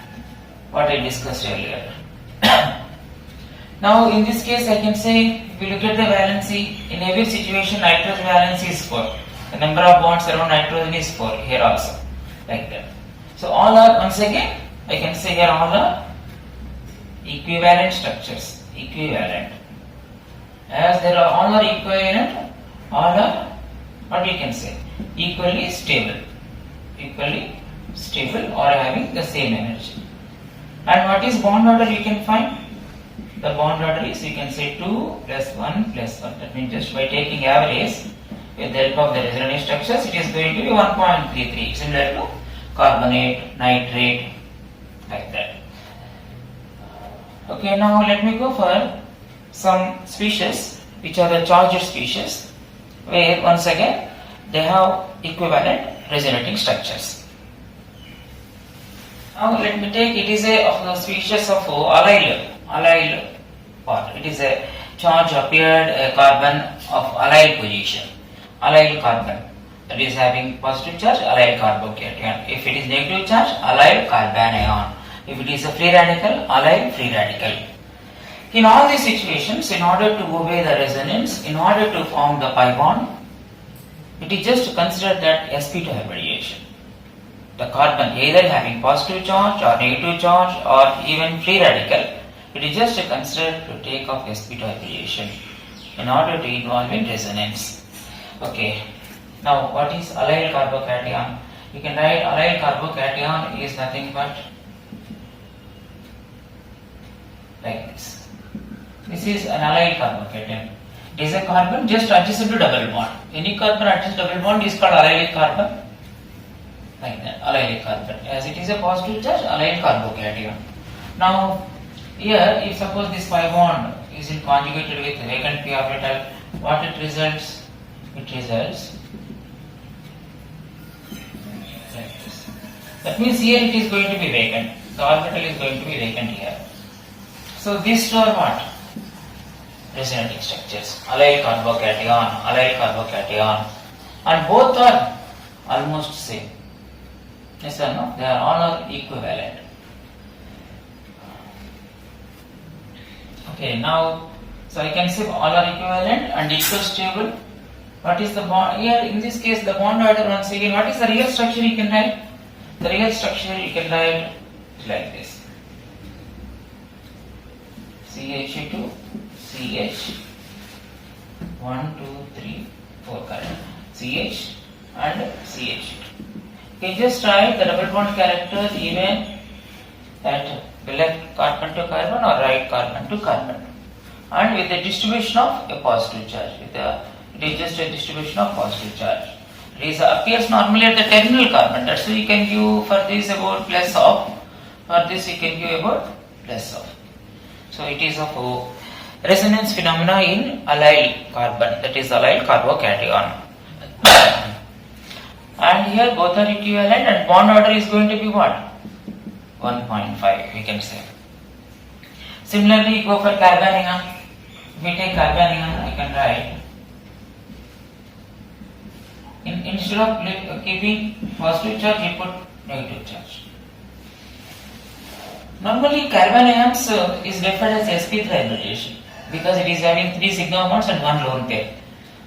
What I discussed earlier. Now in this case I can say, if you look at the valency, in every situation nitrogen valency is 4. The number of bonds around nitrogen is 4 here also, like that. So all are, once again I can say here all are equivalent structures, equivalent. As there are all are equivalent, all are, what we can say, equally stable or having the same energy. And what is bond order you can find? The bond order is, you can say 2 plus 1 plus 1. That means just by taking average with the help of the resonating structures, it is going to be 1.33, similar to carbonate, nitrate, like that. Okay, now let me go for some species which are the charged species, where once again they have equivalent resonating structures. Now let me take, it is a of the species of allyl part. It is a charge appeared a carbon of allyl position, allyl carbon. that is having positive charge, allyl carbocation. If it is negative charge, allyl carbanion. If it is a free radical, allyl free radical. In all these situations, in order to obey the resonance, in order to form the pi bond, it is just considered that sp2 hybridization. The carbon either having positive charge or negative charge or even free radical, it is just considered to take off sp2 hybridization in order to involve in resonance. Okay. Now, what is allyl carbocation? You can write allyl carbocation is nothing but like this. This is an allyl carbocation. It is a carbon just adjacent to double bond. Any carbon adjacent to double bond is called allylic carbon. Like that, allylic carbon. As it is a positive charge, allyl carbocation. Now, here, if suppose this pi bond is conjugated with vacant p orbital, what it results? It results like this. That means here it is going to be vacant. The orbital is going to be vacant here. So these two are what? Resonating structures. Allyl carbocation, and both are almost same. Yes or no? They are all are equivalent. Okay, now so I can say all are equivalent and equal stable. What is the bond? Here in this case the bond order once again. What is the real structure you can write? The real structure you can write like this. CH2 CH 1 2 3 4 current CH and CH. You just write the double bond character even at left carbon to carbon or right carbon to carbon, and with the distribution of a positive charge. It is just a distribution of positive charge. It appears normally at the terminal carbon. That's why you can give for this about plus of. For this you can give about plus of. So it is of resonance phenomena in allyl carbon, that is allyl carbocation. And here both are equivalent and bond order is going to be what? 1.5 we can say. Similarly, you go for carbanion. If we take carbanion, we can write instead of keeping positive charge, you put negative charge. Normally, carbanions is referred as sp3 hybridization because it is having 3 sigma bonds and 1 lone pair.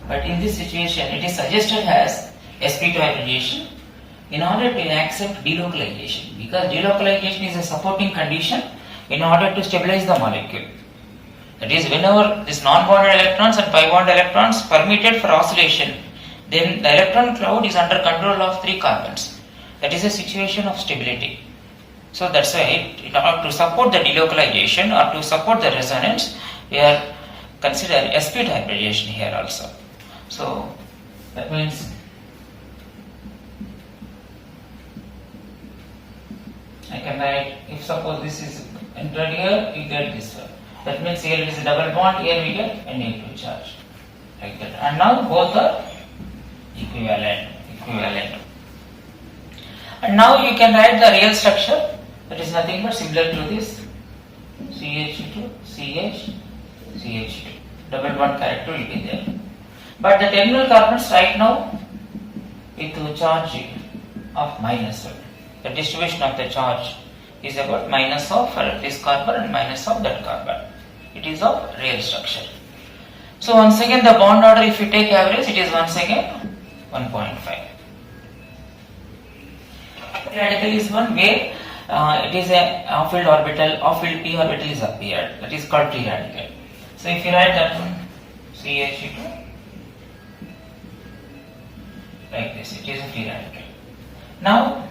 But in this situation, it is suggested as sp2 hybridization in order to accept delocalization, because delocalization is a supporting condition in order to stabilize the molecule. That is, whenever this non-bonded electrons and pi-bonded electrons permitted for oscillation, then the electron cloud is under control of 3 carbons. That is a situation of stability. So that's why in order to support the delocalization or to support the resonance, we are considering sp2 hybridization here also. So that means I can write, if suppose this is entered here, you get this one. That means here it is a double bond, here we get a negative charge. Like that. And now both are equivalent. And now you can write the real structure, that is nothing but similar to this CH2, CH, CH2. Double bond character will be there. But the terminal carbons right now with charge of minus 1. The distribution of the charge is about minus of this carbon and minus of that carbon. It is of real structure. So once again the bond order, if you take average, it is once again 1.5. Radical is one where it is a off-field orbital, off-field p orbital is appeared. That is called free radical. So if you write that one, CH2 like this, it is a free radical. Now,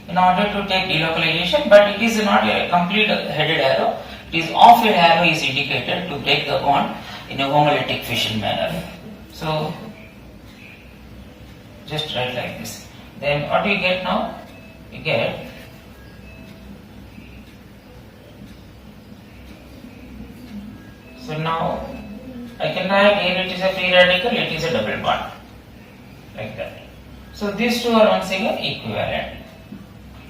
in order to take delocalization, but it is not a complete headed arrow, it is off-field arrow is indicated to break the bond in a homolytic fission manner. So, just write like this. Then what do you get now? You get so now I can write here it is a free radical, it is a double bond. Like that. So these two are once again equivalent.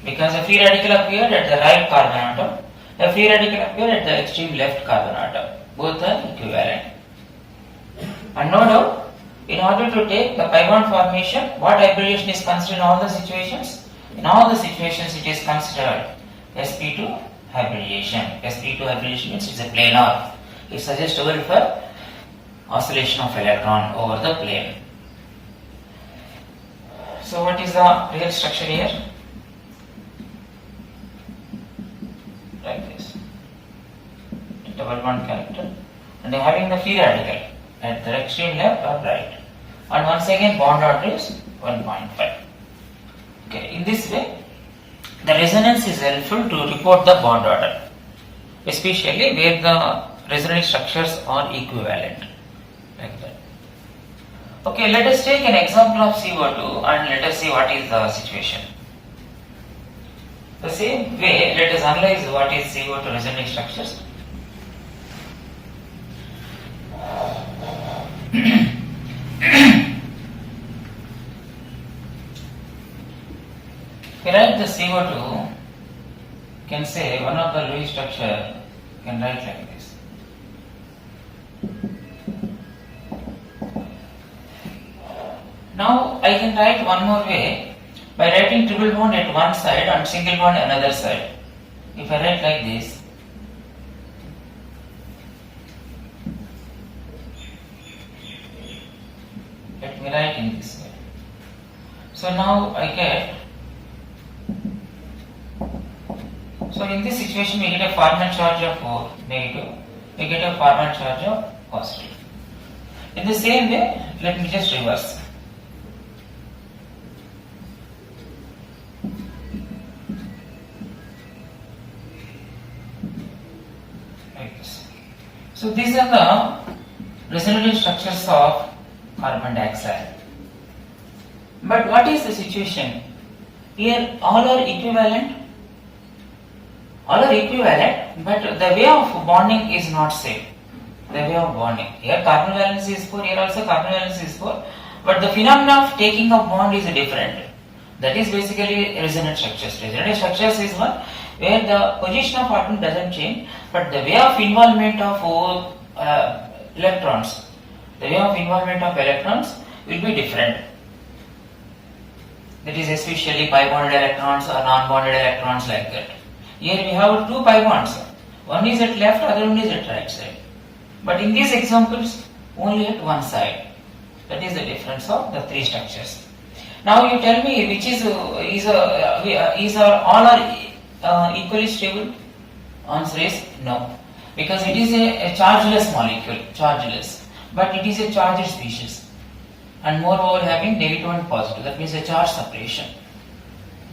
Because a free radical appeared at the right carbon atom, a free radical appeared at the extreme left carbon atom. Both are equivalent. And no doubt, In order to take the pi bond formation, what hybridization is considered in all the situations? In all the situations it is considered sp2 hybridization. sp2 hybridization means it is a planar. It is suggestible for oscillation of electron over the plane. So what is the real structure here? Like this. Double bond character. And having the free radical at the extreme left or right. And once again bond order is 1.5. Okay, in this way the resonance is helpful to report the bond order, especially where the resonant structures are equivalent, like that. Okay, let us take an example of CO2 and let us see what is the situation. The same way, let us analyze what is CO2 resonant structures. If you write the CO2, can say one of the Lewis structure can write like this. Now I can write one more way by writing triple bond at one side and single bond another side. If I write like this, let me write in this way. So now I get, so in this situation we get a Farman charge of negative, we get a Farman charge of positive. In the same way, let me just reverse. Like this. So these are the resonative structures of carbon dioxide. But what is the situation? Here all are equivalent. All are equivalent, but the way of bonding is not same. The way of bonding. Here carbon valence is 4, here also carbon valence is 4, but the phenomena of taking of bond is different. That is basically resonant structures. Resonant structures is one where the position of atom doesn't change, but the way of involvement of electrons, the way of involvement of electrons will be different. That is especially pi bonded electrons or non-bonded electrons, like that. Here we have two pi bonds. One is at left, other one is at right side. But in these examples, only at one side. That is the difference of the three structures. Now you tell me which is all are equally stable? Answer is no, because it is a chargeless molecule, chargeless, but it is a charged species, and moreover having negative and positive. That means a charge separation.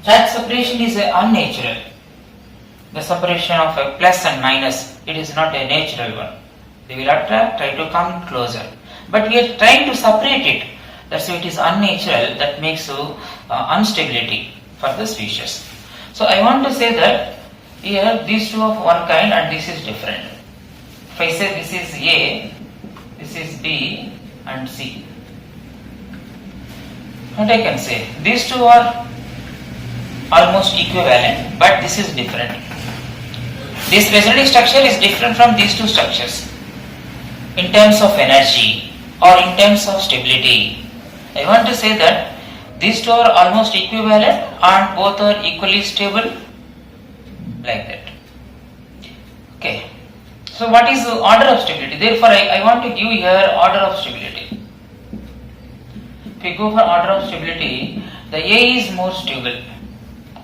Charge separation is unnatural. The separation of a plus and minus, it is not a natural one. They will attract, try to come closer. But we are trying to separate it. That's why it is unnatural. That makes instability for the species. So I want to say that here these two of one kind and this is different. If I say this is A, this is B and C. What I can say? These two are almost equivalent, but this is different. This resonating structure is different from these two structures in terms of energy or in terms of stability. I want to say that these two are almost equivalent and both are equally stable, like that. Okay. So what is the order of stability? Therefore I want to give here order of stability. If we go for order of stability, the A is more stable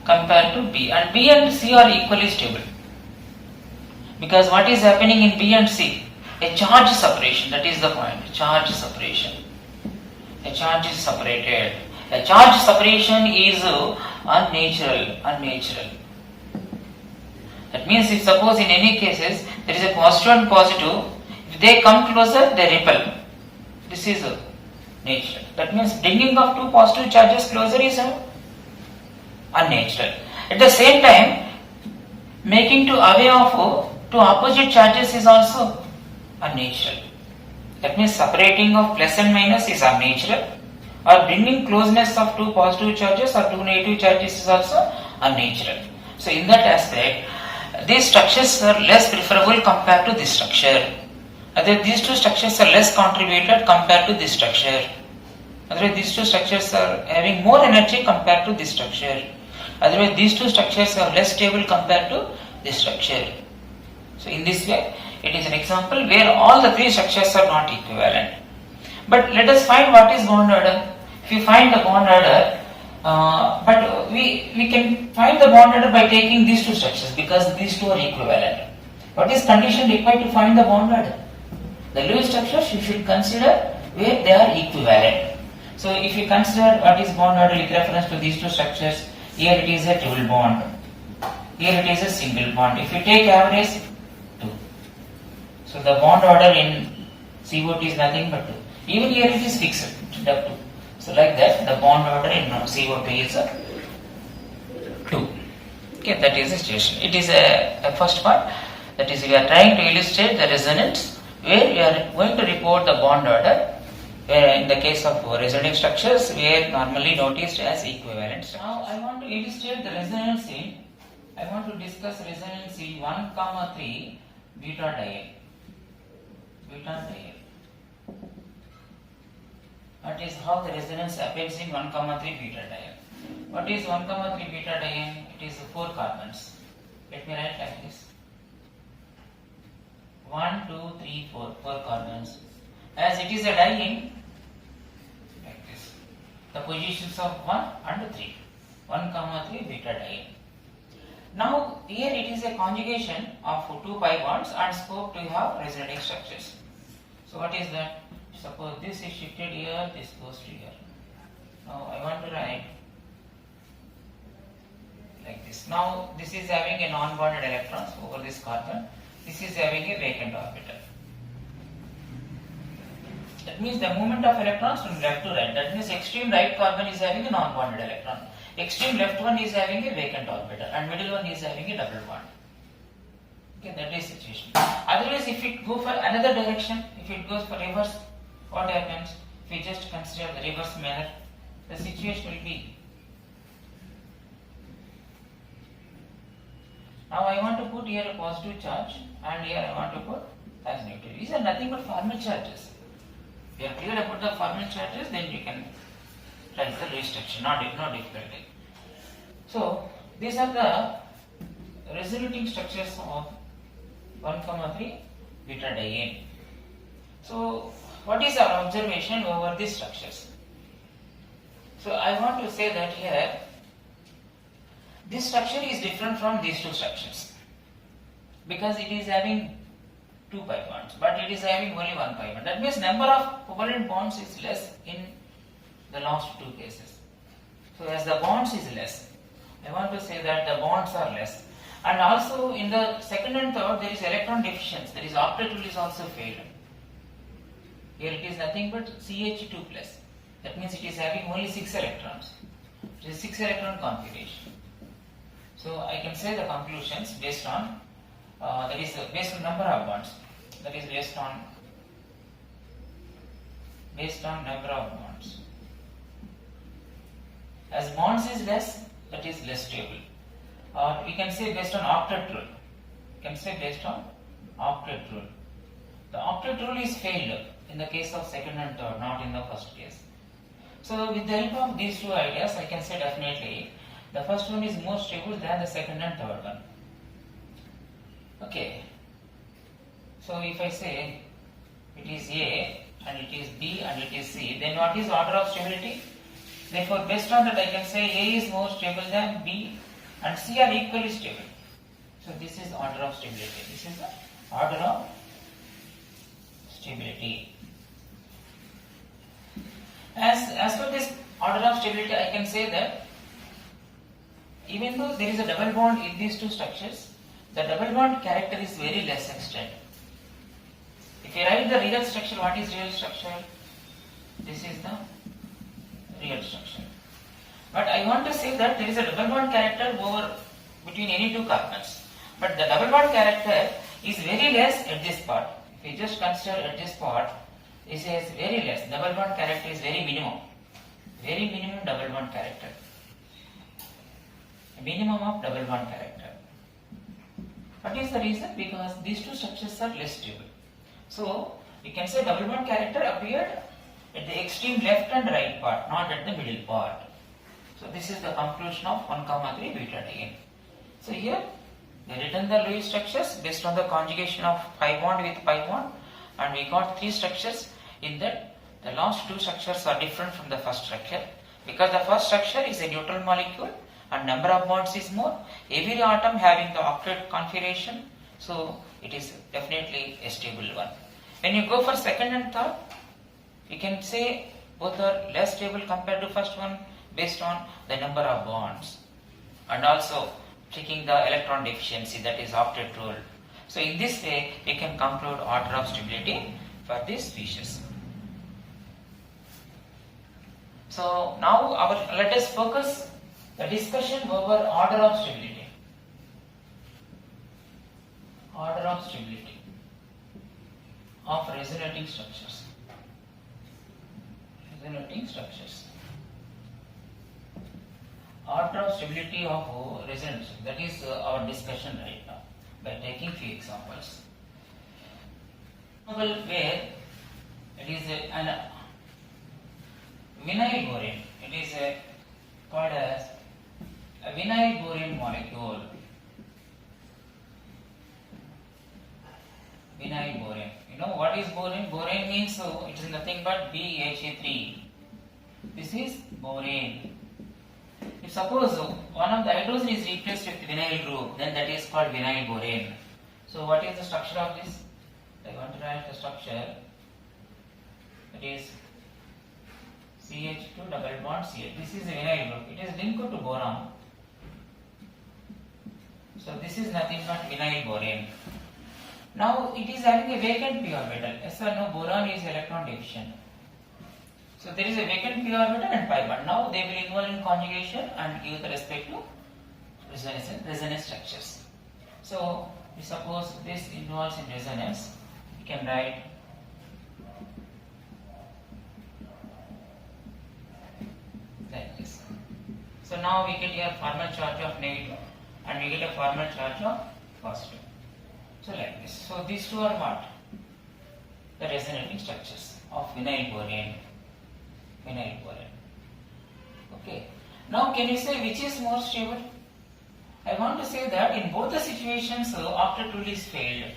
compared to B, and B and C are equally stable. Because what is happening in B and C? A charge separation, that is the point. Charge separation. A charge is separated. A charge separation is unnatural. That means if suppose in any cases there is a positive and positive, if they come closer, they repel. This is natural. That means bringing of two positive charges closer is unnatural. At the same time, making to away of two opposite charges is also unnatural. That means separating of plus and minus is unnatural, or bringing closeness of two positive charges or two negative charges is also unnatural. So in that aspect, these structures are less preferable compared to this structure. These two structures are less contributed compared to this structure. Otherwise, these two structures are having more energy compared to this structure. Otherwise, these two structures are less stable compared to this structure. So, in this way, it is an example where all the three structures are not equivalent. But let us find what is bond order. If you find the bond order, but we can find the bond order by taking these two structures because these two are equivalent. What is condition required to find the bond order? The Lewis structures you should consider where they are equivalent. So if you consider what is bond order with reference to these two structures, here it is a double bond, here it is a single bond. If you take average 2, so the bond order in CO2 is nothing but 2. Even here it is fixed, 2. So like that, the bond order in CO2 is 2. Okay, that is the situation. It is a first part. That is, we are trying to illustrate the resonance where we are going to report the bond order. In the case of resonating structures, we are normally noticed as equivalent. Now, I want to illustrate the resonance in. I want to discuss resonance in 1, 3 butadiene. That is how the resonance happens in 1, 3 butadiene. What is 1, 3 butadiene? It is 4 carbons. Let me write like this. 1, 2, 3, 4 carbons. As it is a diene, like this. The positions of 1 and 3. 1, 3 butadiene. Now here it is a conjugation of 2 pi bonds and scope to have resonating structures. So what is that? Suppose this is shifted here, this goes to here. Now I want to write like this. Now this is having a non-bonded electrons over this carbon. This is having a vacant orbital. That means the movement of electrons from left to right. That means extreme right carbon is having a non-bonded electron. Extreme left one is having a vacant orbital and middle one is having a double bond. Okay, that is the situation. Otherwise, if it goes for another direction, if it goes for reverse, what happens? If we just consider the reverse manner, the situation will be. Now I want to put here a positive charge and here I want to put as negative. These are nothing but formal charges. If you are clear about the formal charges, then you can write the Lewis structure, no difficulty. So these are the resonating structures of 1, 3 butadiene. So what is our observation over these structures? So I want to say that here this structure is different from these two structures because it is having 2 pi bonds, but it is having only 1 pi bond. That means number of covalent bonds is less in the last two cases. So as the bonds is less, I want to say that the bonds are less. And also in the second and third there is electron deficiency, that is octet rule is also failed. Here it is nothing but CH2+. That means it is having only 6 electrons. It is a 6 electron configuration. So I can say the conclusions based on that is based on number of bonds. That is based on number of bonds. As bonds is less, that is less stable. Or we can say based on octet rule. We can say based on octet rule. The octet rule is failed in the case of second and third, not in the first case. So with the help of these two ideas, I can say definitely the first one is more stable than the second and third one. Okay. So if I say it is A and it is B and it is C, then what is order of stability? Therefore, based on that I can say A is more stable than B and C are equally stable. So this is order of stability. This is the order of stability. As for this order of stability, I can say that even though there is a double bond in these two structures, the double bond character is very less extent. If you write the real structure, what is real structure? This is the real structure. But I want to say that there is a double bond character over between any two carbons. But the double bond character is very less at this part. If you just consider at this part, this is very less. Double bond character is very minimum. Very minimum double bond character. Minimum of double bond character. What is the reason? Because these two structures are less stable. So we can say double bond character appeared at the extreme left and right part, not at the middle part. So this is the conclusion of 1, 3 butadiene. So here they written the Lewis structures based on the conjugation of pi bond with pi bond, and we got 3 structures. In that, the last 2 structures are different from the first structure because the first structure is a neutral molecule and number of bonds is more. Every atom having the octet configuration, so it is definitely a stable one. When you go for second and third, you can say both are less stable compared to first one based on the number of bonds and also checking the electron deficiency, that is octet rule. So in this way we can conclude order of stability for this species. So now let us focus the discussion over order of stability. Order of stability of resonating structures. Resonating structures. Order of stability of resonance. That is our discussion right now by taking few examples. Where it is an vinyl boron. It is called as a vinyl boron molecule. Vinyl boron. You know what is boron? Boron means it is nothing but BHA3. This is boron. If suppose one of the hydrogen is replaced with vinyl group, then that is called vinyl boron. So what is the structure of this? I want to write the structure. It is CH2 double bond CH. This is a vinyl group. It is linked to boron. So this is nothing but vinyl boron. Now it is having a vacant p orbital. Yes or no? Boron is electron deficient. So there is a vacant p orbital and pi bond. Now they will involve in conjugation and give the respective resonance structures. So we suppose this involves in resonance. We can write like this. So now we get here formal charge of negative and we get a formal charge of positive. So like this. So these two are what? The resonating structures of vinyl boron. Vinyl boron. Okay. Now can you say which is more stable? I want to say that in both the situations octet rule is failed.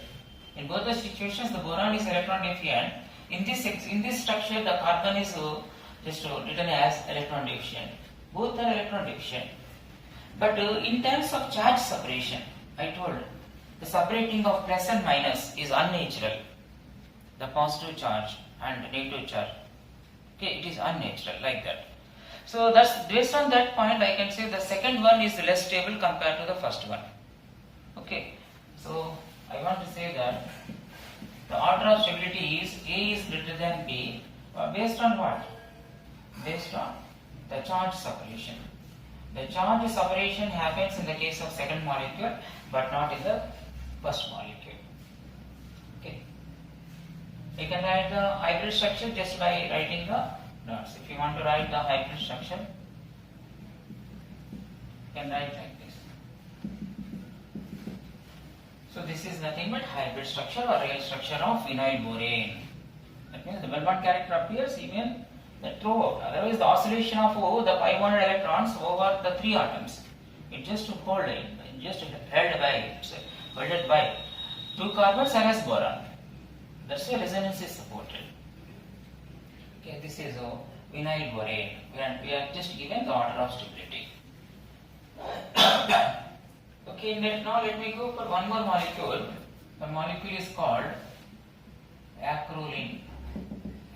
In both the situations the boron is electron deficient. In this structure the carbon is just written as electron deficient. Both are electron deficient. But in terms of charge separation, I told the separating of plus and minus is unnatural. The positive charge and negative charge. Okay, it is unnatural like that. So that's based on that point I can say the second one is less stable compared to the first one. Okay, so I want to say that the order of stability is A is greater than B based on what? Based on the charge separation. The charge separation happens in the case of second molecule but not in the first molecule. Okay. You can write the hybrid structure just by writing the dots. If you want to write the hybrid structure, you can write like this. So this is nothing but hybrid structure or real structure of vinyl boron. That means the Belmont character appears even throughout. Otherwise the oscillation of the pi bonded electrons over the 3 atoms. It just held by 2 carbons and as boron. That's why resonance is supported. Okay, this is vinyl boron. We are just given the order of stability. Okay, now let me go for one more molecule. The molecule is called acrolein.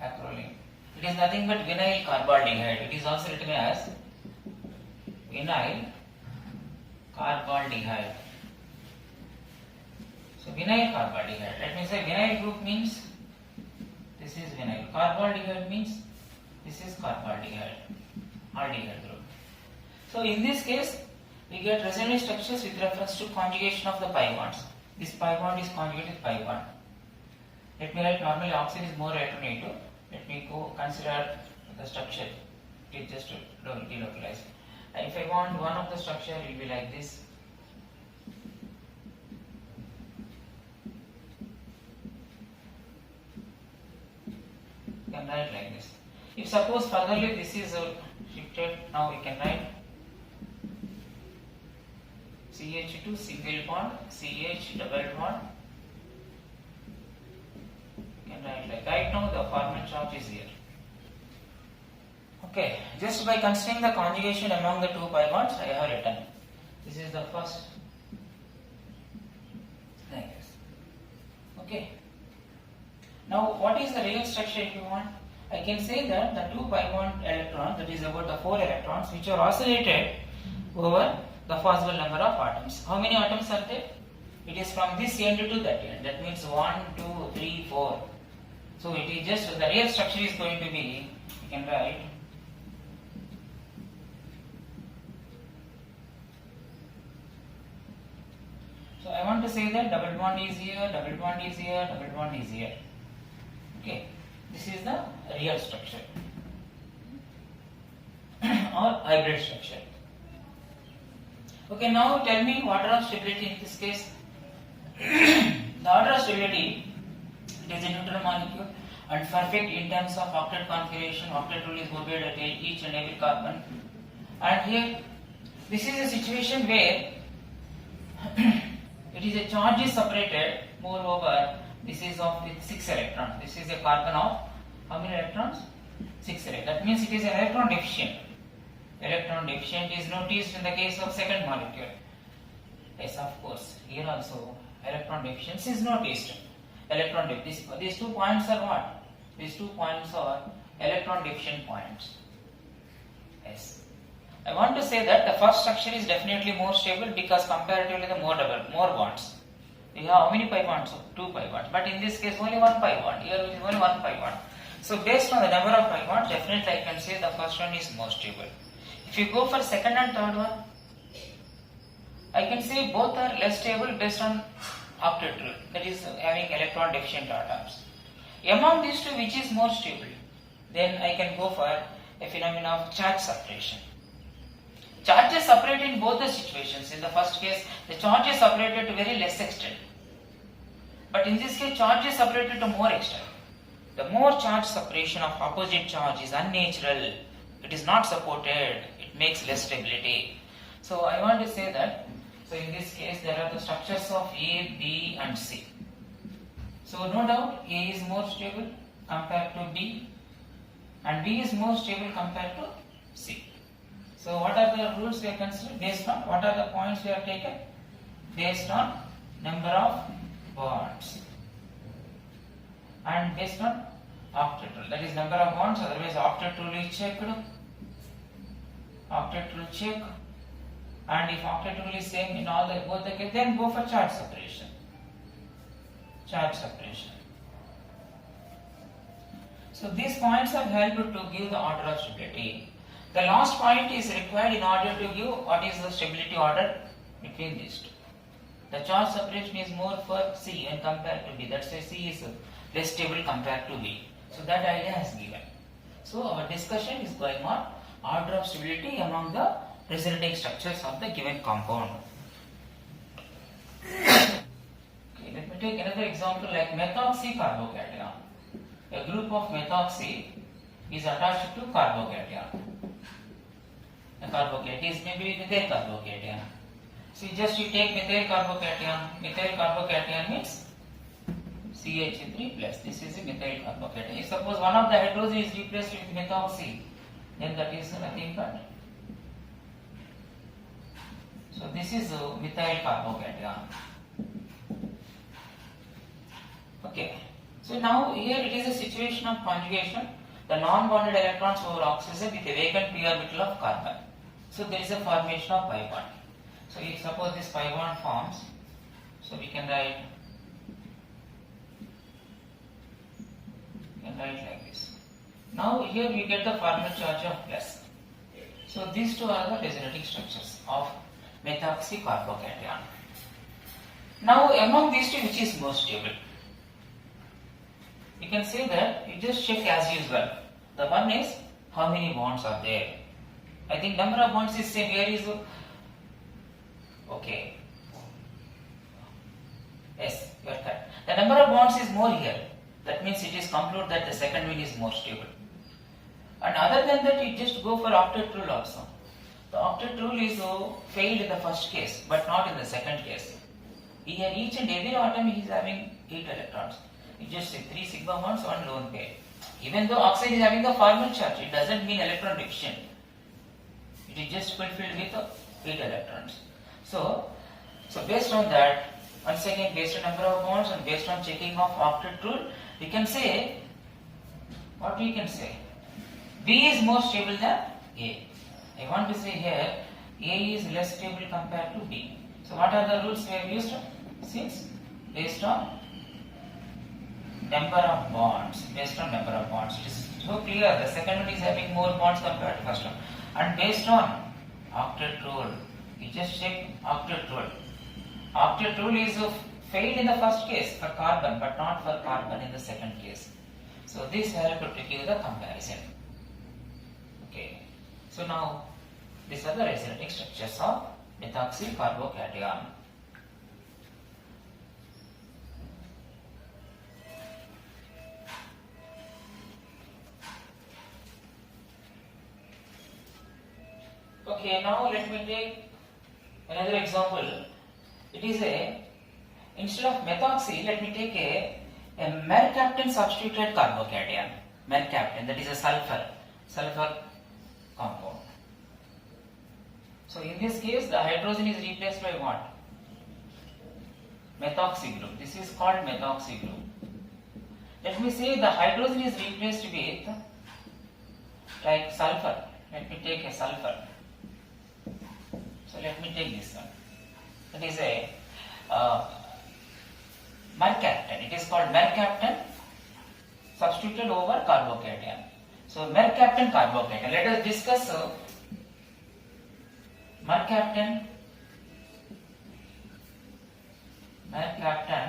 Acrolein. It is nothing but vinyl carbaldehyde. It is also written as vinyl carbaldehyde. So vinyl carbaldehyde. Let me say vinyl group means this is vinyl. Carbaldehyde means this is carbaldehyde. Aldehyde group. So in this case we get resonance structures with reference to conjugation of the pi bonds. This pi bond is conjugated with pi bond. Let me write normally oxygen is more electronegative. Let me go consider the structure. It just delocalize. If I want one of the structure, it will be like this. You can write like this. If suppose furtherly this is shifted, now we can write CH2 single bond, CH double bond. You can write like right now the formal charge is here. Okay, just by considering the conjugation among the two pi bonds, I have written. This is the first. Like this. Okay. Now, what is the real structure if you want? I can say that the two pi bond electrons, that is about the 4 electrons, which are oscillated over the possible number of atoms. How many atoms are there? It is from this end to that end. That means 1, 2, 3, 4. So it is just the real structure is going to be, you can write. So I want to say that double bond is here, double bond is here, double bond is here. Okay, this is the real structure or hybrid structure. Okay, now tell me order of stability in this case. The order of stability, it is a neutral molecule and perfect in terms of octet configuration. Octet rule is obeyed at each and every carbon. And here, this is a situation where it is a charge is separated. Moreover, this is of with 6 electrons. This is a carbon of how many electrons? 6 electrons. That means it is an electron deficient. Electron deficient is noticed in the case of second molecule. Yes, of course. Here also electron deficiency is noticed. Electron deficient. These 2 points are what? These 2 points are electron deficient points. Yes. I want to say that the first structure is definitely more stable because comparatively the more bonds. We have how many pi bonds? 2 pi bonds. But in this case only 1 pi bond. Here is only 1 pi bond. So based on the number of pi bonds, definitely I can say the first one is more stable. If you go for second and third one, I can say both are less stable based on octet rule. That is having electron deficient atoms. Among these two, which is more stable? Then I can go for a phenomenon of charge separation. Charge is separated in both the situations. In the first case, the charge is separated to very less extent. But in this case, charge is separated to more extent. The more charge separation of opposite charge is unnatural. It is not supported. It makes less stability. So I want to say that, so in this case, there are the structures of A, B and C. So no doubt, A is more stable compared to B and B is more stable compared to C. So what are the rules we are considering based on what are the points we have taken? Based on number of bonds and based on octet rule. That is number of bonds, otherwise octet rule is checked. Octet rule check, and if octet rule is same in all the both the cases, then go for charge separation. Charge separation. So these points have helped to give the order of stability. The last point is required in order to give what is the stability order between these two. The charge separation is more for C when compared to B. That's why C is less stable compared to B. So that idea is given. So our discussion is going on order of stability among the resulting structures of the given compound. Okay, let me take another example like methoxy carbocation. A group of methoxy is attached to carbocation. The carbocation is maybe methyl carbocation. So just you take methyl carbocation. Methyl carbocation means CH3 plus. This is a methyl carbocation. If suppose one of the hydrogen is replaced with methoxy, then that is nothing but. So this is a methyl carbocation. Okay. So now here it is a situation of conjugation. The non-bonded electrons over oxygen with a vacant p orbital of carbon. So there is a formation of pi bond. So if suppose this pi bond forms, so we can write like this. Now here we get the formal charge of plus. So these two are the resulting structures of methoxy carbocation. Now among these two, which is more stable? You can say that you just check as usual. The one is how many bonds are there. I think number of bonds is same. Here is okay. Yes, you are correct. The number of bonds is more here. That means it is concluded that the second one is more stable. And other than that, you just go for octet rule also. The octet rule is failed in the first case, but not in the second case. Here, each and every atom is having 8 electrons. You just say 3 sigma bonds, 1 lone pair. Even though oxide is having the formal charge, it doesn't mean electron deficient. It is just fulfilled with 8 electrons. So based on that, once again, based on number of bonds and based on checking of octet rule, we can say, what we can say? B is more stable than A. I want to say here, A is less stable compared to B. So what are the rules we have used? Since based on number of bonds, based on number of bonds. It is so clear, the second one is having more bonds compared to first one. And based on octet rule, we just check octet rule. Octet rule is failed in the first case for carbon, but not for carbon in the second case. So this helps to give the comparison. Okay. So now these are the resulting structures of methoxy carbocation. Okay, now let me take another example. It is instead of methoxy, let me take a mercaptan substituted carbocation. Mercaptan, that is a sulfur compound. So in this case, the hydrogen is replaced by what? Methoxy group. This is called methoxy group. Let me say the hydrogen is replaced with like sulfur. Let me take a sulfur. So let me take this one. It is a mercaptan. It is called mercaptan substituted over carbocation. So mercaptan carbocation. Let us discuss mercaptan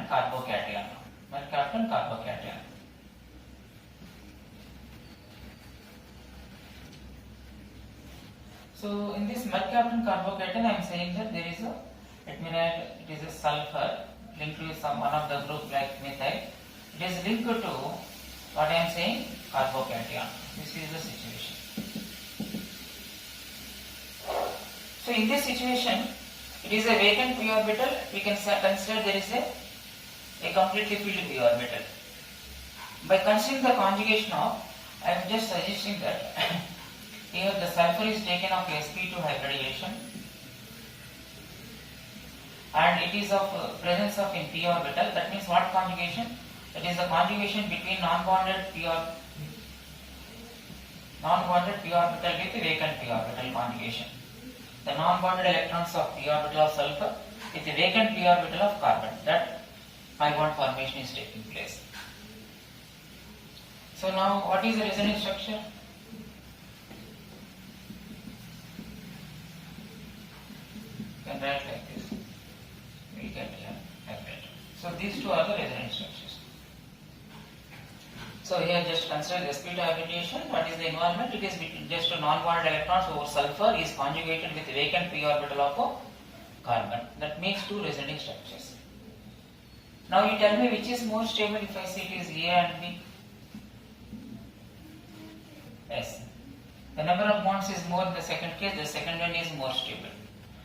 carbocation. Mercaptan carbocation. So in this mercaptan carbocation, I am saying that there is a, let me write, it is a sulfur linked to some one of the group like methyl. It is linked to what I am saying, carbocation. This is the situation. So in this situation, it is a vacant p orbital. We can consider there is a completely filled p orbital. By considering the conjugation of, I am just suggesting that here the sulfur is taken of sp2 hybridization and it is of presence of in p orbital. That means what conjugation? That is the conjugation between non-bonded p orbital with vacant p orbital conjugation. The non-bonded electrons of p orbital of sulfur with the vacant p orbital of carbon. That pi bond formation is taking place. So now what is the resonance structure? You can write like this. We get here like that. So these two are the resonance structures. So here just consider the sp2 hybridization. What is the environment? It is just a non-bonded electrons over sulfur is conjugated with vacant p orbital of carbon. That makes two resonating structures. Now you tell me which is more stable if I say it is A and B. Yes. The number of bonds is more in the second case, the second one is more stable.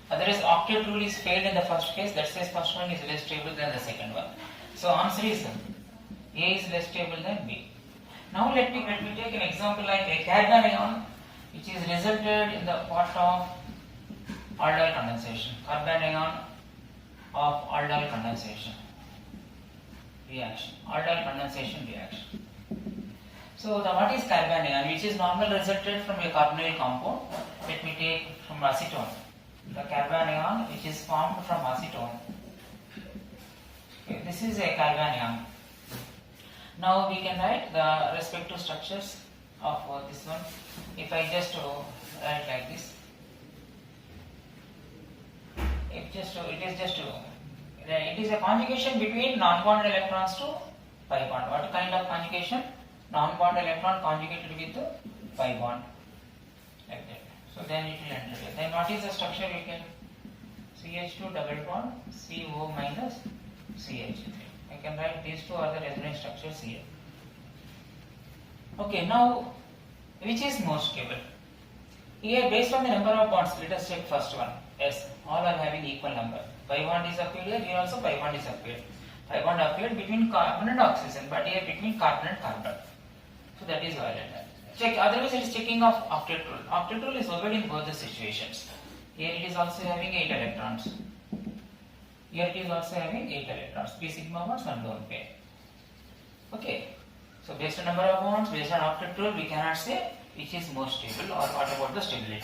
Otherwise, octet rule is failed in the first case, that says first one is less stable than the second one. So answer is A is less stable than B. Now let me take an example like a carbanion which is resulted in the part of aldol condensation. Carbanion of aldol condensation reaction. Aldol condensation reaction. So what is carbanion, which is normally resulted from a carbonyl compound. Let me take from acetone. The carbanion which is formed from acetone. Okay, this is a carbanion. Now we can write the respective structures of this one. If I just write like this, it is a conjugation between non-bonded electrons to pi bond. What kind of conjugation? Non-bonded electron conjugated with pi bond, like that. So then it will enter here. Then what is the structure? We can CH2 double bond CO minus CH3. I can write these two are the resonance structures here. Okay, now Which is more stable? Here, based on the number of bonds, let us check first one. Yes, all are having equal number. Pi bond is appeared here also pi bond is appeared. Pi bond appeared between carbon and oxygen, but here between carbon and carbon. So that is violated. Check, otherwise it is checking of octet rule. Octet rule is obeyed in both the situations. Here it is also having 8 electrons. Here it is also having 8 electrons. P sigma bonds, 1 lone pair. Okay. So based on number of bonds, based on octet rule, we cannot say which is more stable or what about the stability.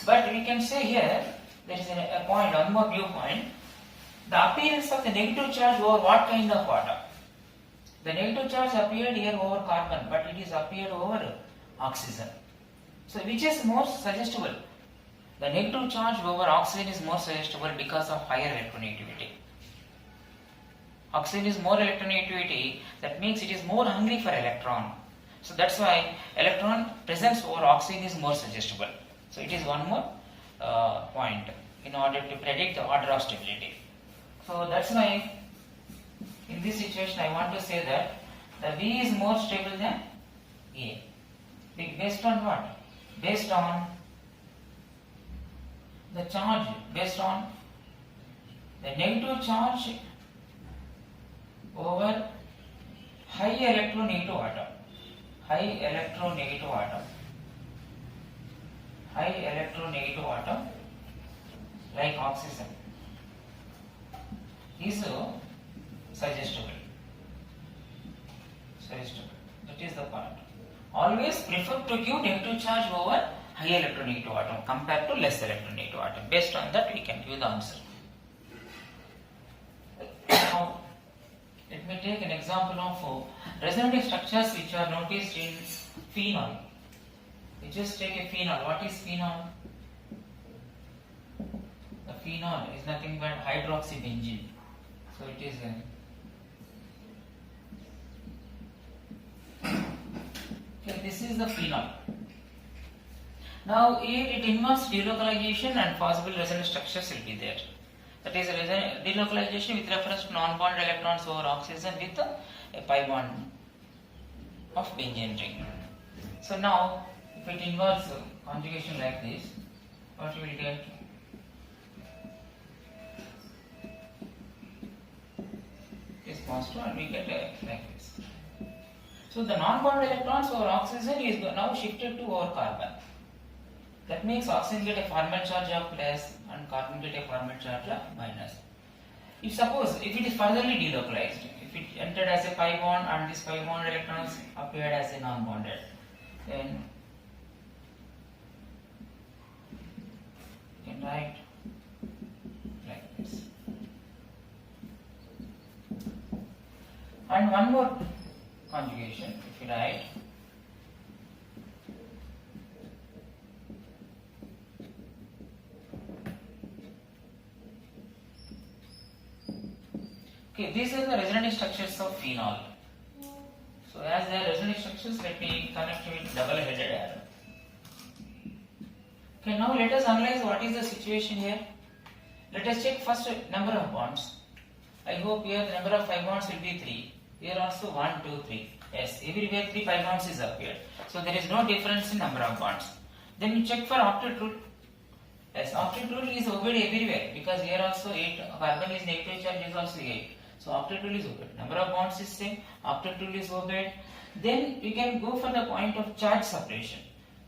But we can say here, there is a point, one more viewpoint. The appearance of the negative charge over what kind of atom? The negative charge appeared here over carbon, but it is appeared over oxygen. So which is more suggestible? The negative charge over oxygen is more suggestible because of higher electronegativity. Oxygen is more electronegativity, that means it is more hungry for electron. So that's why electron presence over oxygen is more suggestible. So it is one more point in order to predict the order of stability. So that's why in this situation I want to say that the V is more stable than A. Based on what? Based on the charge, based on the negative charge over high electronegative atom. High electronegative atom. High electronegative atom like oxygen is suggestible. Suggestible. That is the point. Always prefer to give negative charge over high electronegative atom compared to less electronegative atom. Based on that, we can give the answer. Now, let me take an example of resonating structures which are noticed in phenol. We just take a phenol. What is phenol? The phenol is nothing but hydroxybenzene. So it is okay, this is the phenol. Now here it involves delocalization and possible resonant structures will be there. That is delocalization with reference to non-bonded electrons over oxygen with a pi bond of benzene ring. So now if it involves conjugation like this, what you will get? Is positive and we get like this. So the non-bonded electrons over oxygen is now shifted to over carbon. That makes oxygen get a formal charge of plus and carbon get a formal charge of minus. If suppose if it is furtherly delocalized, if it entered as a pi bond and this pi bond electrons appeared as a non-bonded, then you can write like this. And one more conjugation, if you write okay, these are the resonating structures of phenol. So as they are resonating structures, let me connect with double-headed arrow. Okay, now let us analyze what is the situation here. Let us check first number of bonds. I hope here the number of pi bonds will be 3. Here also 1, 2, 3. Yes, everywhere 3 pi bonds is appeared. So there is no difference in number of bonds. Then you check for octet rule. Yes, octet rule is obeyed everywhere because here also 8 carbon is negative charge is also 8. So octet rule is obeyed. Number of bonds is same. Octet rule is obeyed. Then we can go for the point of charge separation.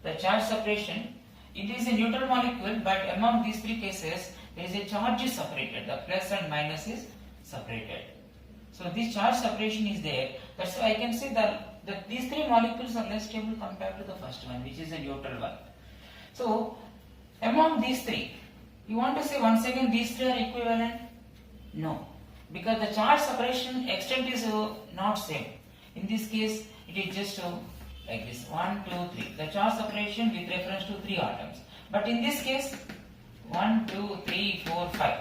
The charge separation, it is a neutral molecule, but among these 3 cases there is a charge is separated. The plus and minus is separated. So this charge separation is there. That's why I can say that these 3 molecules are less stable compared to the first one, which is a neutral one. So among these 3, you want to say once again these 3 are equivalent? No, because the charge separation extent is not same. In this case, it is just like this 1, 2, 3. The charge separation with reference to 3 atoms. But in this case, 1, 2, 3, 4, 5.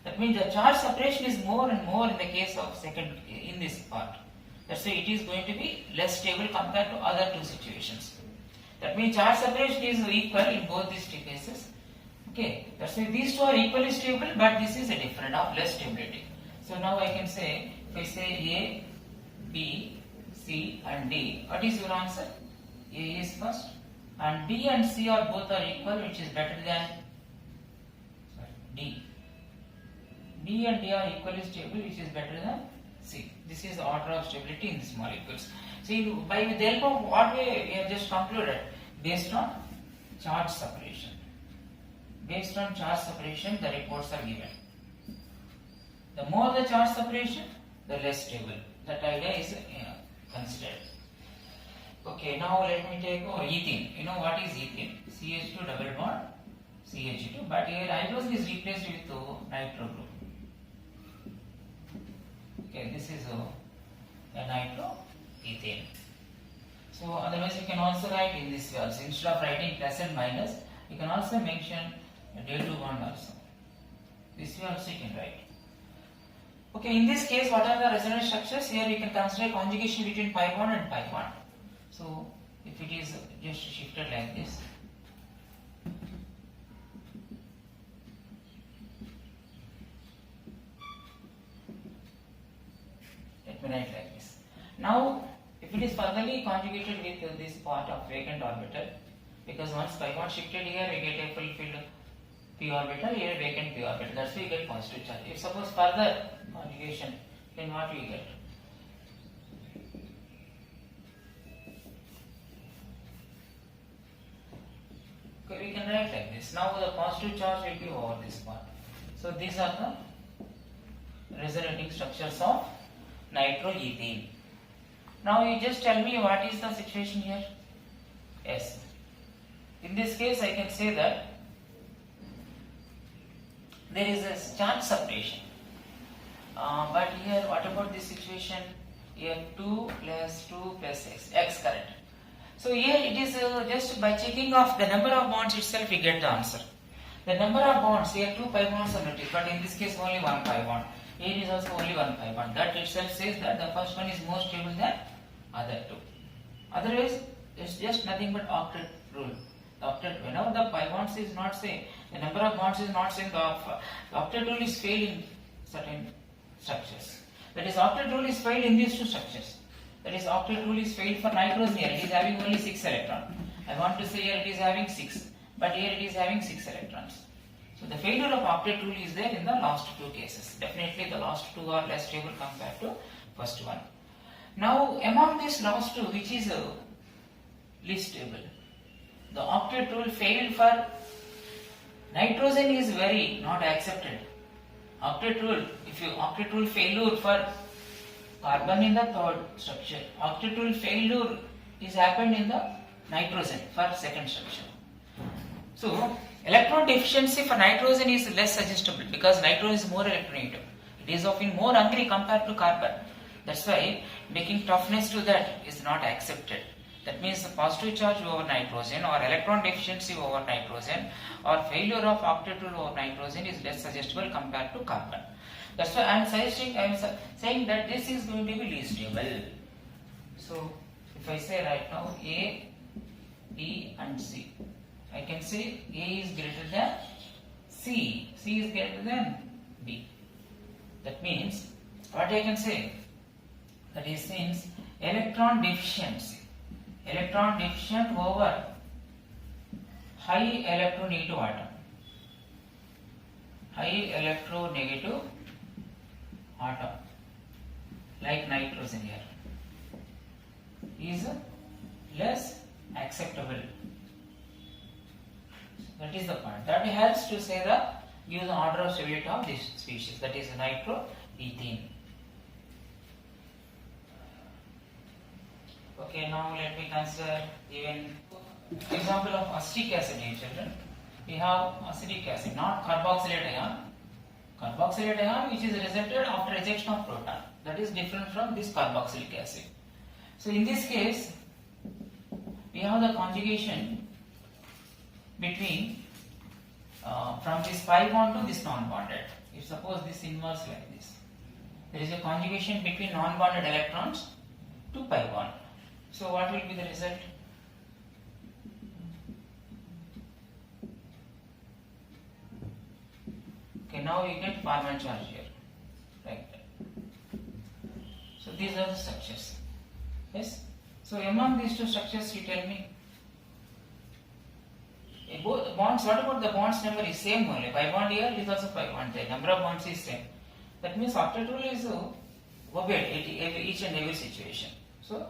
That means the charge separation is more and more in the case of second in this part. That's why it is going to be less stable compared to other 2 situations. That means charge separation is equal in both these 2 cases. Okay, that's why these 2 are equally stable, but this is a different of less stability. So now I can say, if I say A, B, C and D, what is your answer? A is first, and B and C are both are equal, which is better than D. B and D are equally stable, which is better than C. This is the order of stability in these molecules. See, by the help of what we have just concluded, based on charge separation. Based on charge separation, the reports are given. The more the charge separation, the less stable. That idea is considered. Okay, now let me take ethene. You know what is ethene? CH2 double bond CH2, but here hydrogen is replaced with nitro group. Okay, this is a nitroethane. So otherwise you can also write in this way also. Instead of writing plus and minus, you can also mention a delta bond also. This way also you can write. Okay, in this case, what are the resonance structures? Here you can consider conjugation between pi bond and pi bond. So if it is just shifted like this, let me write like this. Now if it is furtherly conjugated with this part of vacant orbital, because once pi bond shifted here, we get a fulfilled p orbital, here vacant p orbital. That's why you get positive charge. If suppose further conjugation, then what we get? Okay, we can write like this. Now the positive charge will be over this part. So these are the resonating structures of nitroethane. Now you just tell me what is the situation here? Yes. In this case I can say that there is a charge separation. But here what about this situation? Here 2 plus 2 plus x current. So here it is just by checking of the number of bonds itself we get the answer. The number of bonds, here 2 pi bonds are noticed, but in this case only 1 pi bond. Here is also only 1 pi bond. That itself says that the first one is more stable than other two. Otherwise it's just nothing but octet rule. The octet, whenever the pi bonds is not same, the number of bonds is not same, the octet rule is failed in certain structures. That is, octet rule is failed in these two structures. That is, octet rule is failed for nitrogen here. It is having only 6 electrons. I want to say here it is having 6, but here it is having 6 electrons. So the failure of octet rule is there in the last two cases. Definitely the last two are less stable compared to first one. Now among these last two, which is least stable? The octet rule failed for nitrogen is very not accepted. Octet rule, if you octet rule failure for carbon in the third structure, octet rule failure is happened in the nitrogen for second structure. So electron deficiency for nitrogen is less suggestible because nitrogen is more electronegative. It is often more hungry compared to carbon. That's why making toughness to that is not accepted. That means the positive charge over nitrogen or electron deficiency over nitrogen or failure of octet rule over nitrogen is less suggestible compared to carbon. That's why I am saying that this is going to be least stable. So if I say right now A, B and C, I can say A is greater than C, C is greater than B. That means what I can say? That is means electron deficiency. Electron deficient over high electronegative atom. High electronegative atom like nitrogen here is less acceptable. That is the point. That helps to say give the order of stability of this species, that is nitroethane. Okay, now let me consider even example of acetic acid here, children. We have acetic acid, not carboxylate ion. Carboxylate ion which is resulted after rejection of proton. That is different from this carboxylic acid. So in this case, we have the conjugation between from this pi bond to this non-bonded. If suppose this inverse like this, there is a conjugation between non-bonded electrons to pi bond. So what will be the result? Okay, now you get Farman charge here, like that. So these are the structures. Yes. So among these two structures, you tell me. Both bonds, what about the bonds number is same only. Pi bond here is also pi bond there. Number of bonds is same. That means octet rule is obeyed at each and every situation. So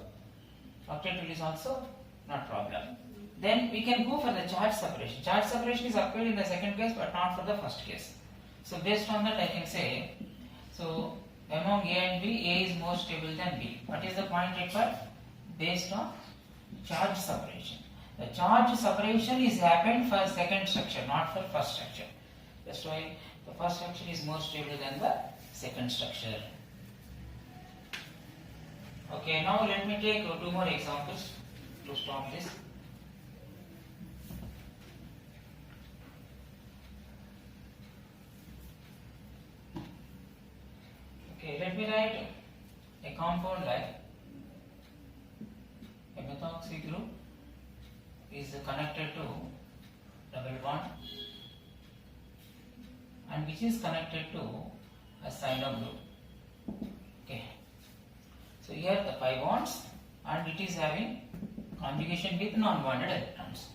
octet rule is also not problem. Then we can go for the charge separation. Charge separation is occurred in the second case but not for the first case. So based on that I can say, so among A and B, A is more stable than B. What is the point required? Based on charge separation. The charge separation is happened for second structure, not for first structure. That's why the first structure is more stable than the second structure. Okay, now let me take two more examples to stop this. Okay, let me write a compound like a methoxy group is connected to double bond and which is connected to a cyano group. Okay, so here the pi bonds and it is having conjugation with non-bonded electrons.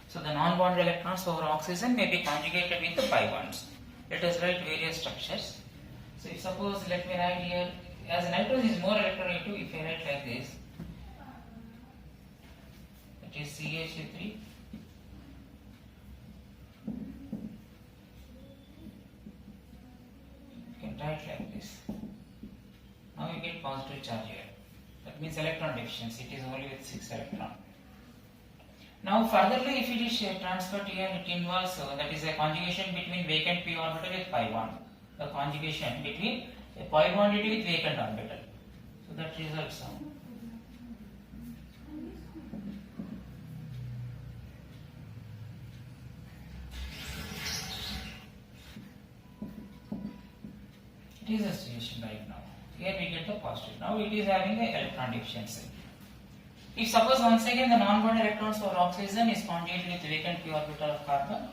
So the non-bonded electrons over oxygen may be conjugated with the pi bonds. Let us write various structures. So if suppose, let me write here, as nitrogen is more electronegative, if I write like this, it is CH3 you can write like this. Now you get positive charge here. That means electron deficiency, it is only with 6 electron. Now furtherly, if it is transferred here, it involves that is a conjugation between vacant p orbital with pi bond. The conjugation between a pi bonded with vacant orbital. So that results it is a situation right now. Here we get the positive. Now it is having a electron deficiency. If suppose once again the non-bonded electrons for oxygen is conjugated with vacant p orbital of carbon,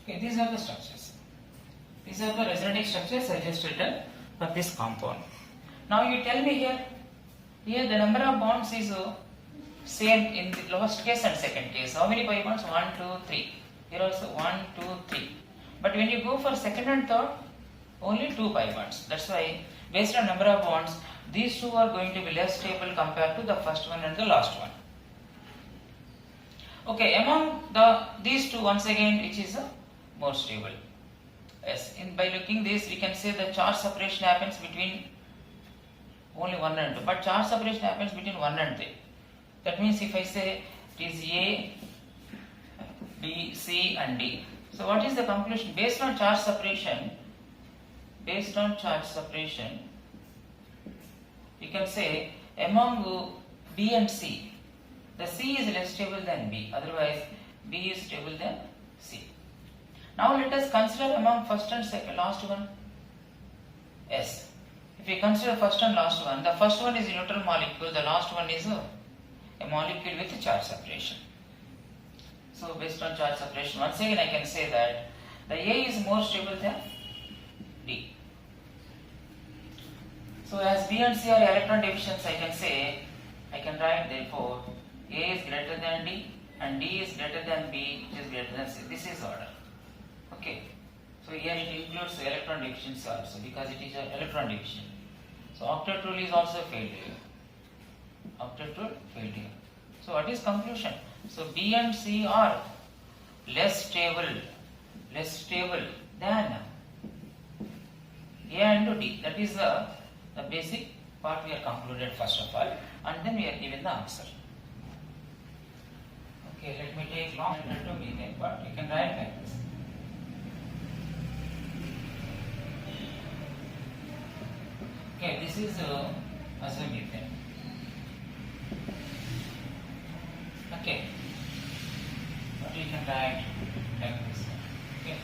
okay, these are the structures. These are the resonating structures I just written for this compound. Now you tell me here the number of bonds is same in the first case and second case. How many pi bonds? 1, 2, 3. Here also 1, 2, 3. But when you go for second and third, only 2 pi bonds. That's why based on number of bonds, these two are going to be less stable compared to the first one and the last one. Okay, among these two, once again, which is more stable? Yes, by looking this, we can say the charge separation happens between only 1 and 2, but charge separation happens between 1 and 3. That means if I say it is A, B, C and D. So what is the conclusion? Based on charge separation, we can say among B and C, the C is less stable than B, otherwise B is stable than C. Now let us consider among first and second, last one, S. If we consider first and last one, the first one is a neutral molecule, the last one is a molecule with a charge separation. So based on charge separation, once again I can say that the A is more stable than D. So as B and C are electron deficient, I can write therefore A is greater than D and D is greater than B, which is greater than C. This is order. Okay. So here it includes electron deficiency also because it is an electron deficient. So octet rule is also failed here. So what is conclusion? So B and C are less stable than A and D. That is the basic part we are concluded first of all, and then we are given the answer. Okay, let me take long letter to methane, but you can write like this. Okay, this is azomethane. Okay, but you can write like this. Okay,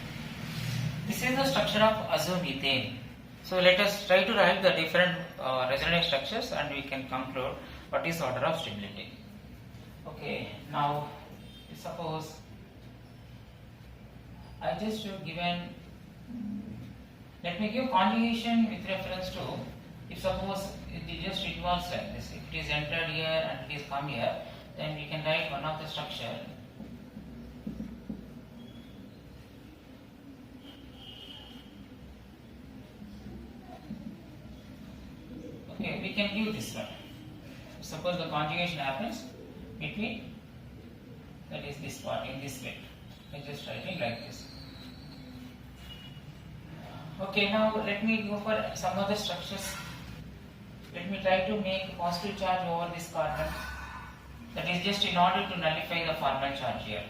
this is the structure of azomethane. So let us try to write the different resonance structures, and we can conclude what is order of stability. Okay, now suppose I just given, let me give conjugation with reference to, if suppose it just involves like this, if it is entered here and it is come here, then we can write one of the structure. Okay, we can give this one. Suppose the conjugation happens between, that is this part in this way. I just writing like this. Okay, now let me go for some other structures. Let me try to make positive charge over this carbon. That is just in order to nullify the formal charge here.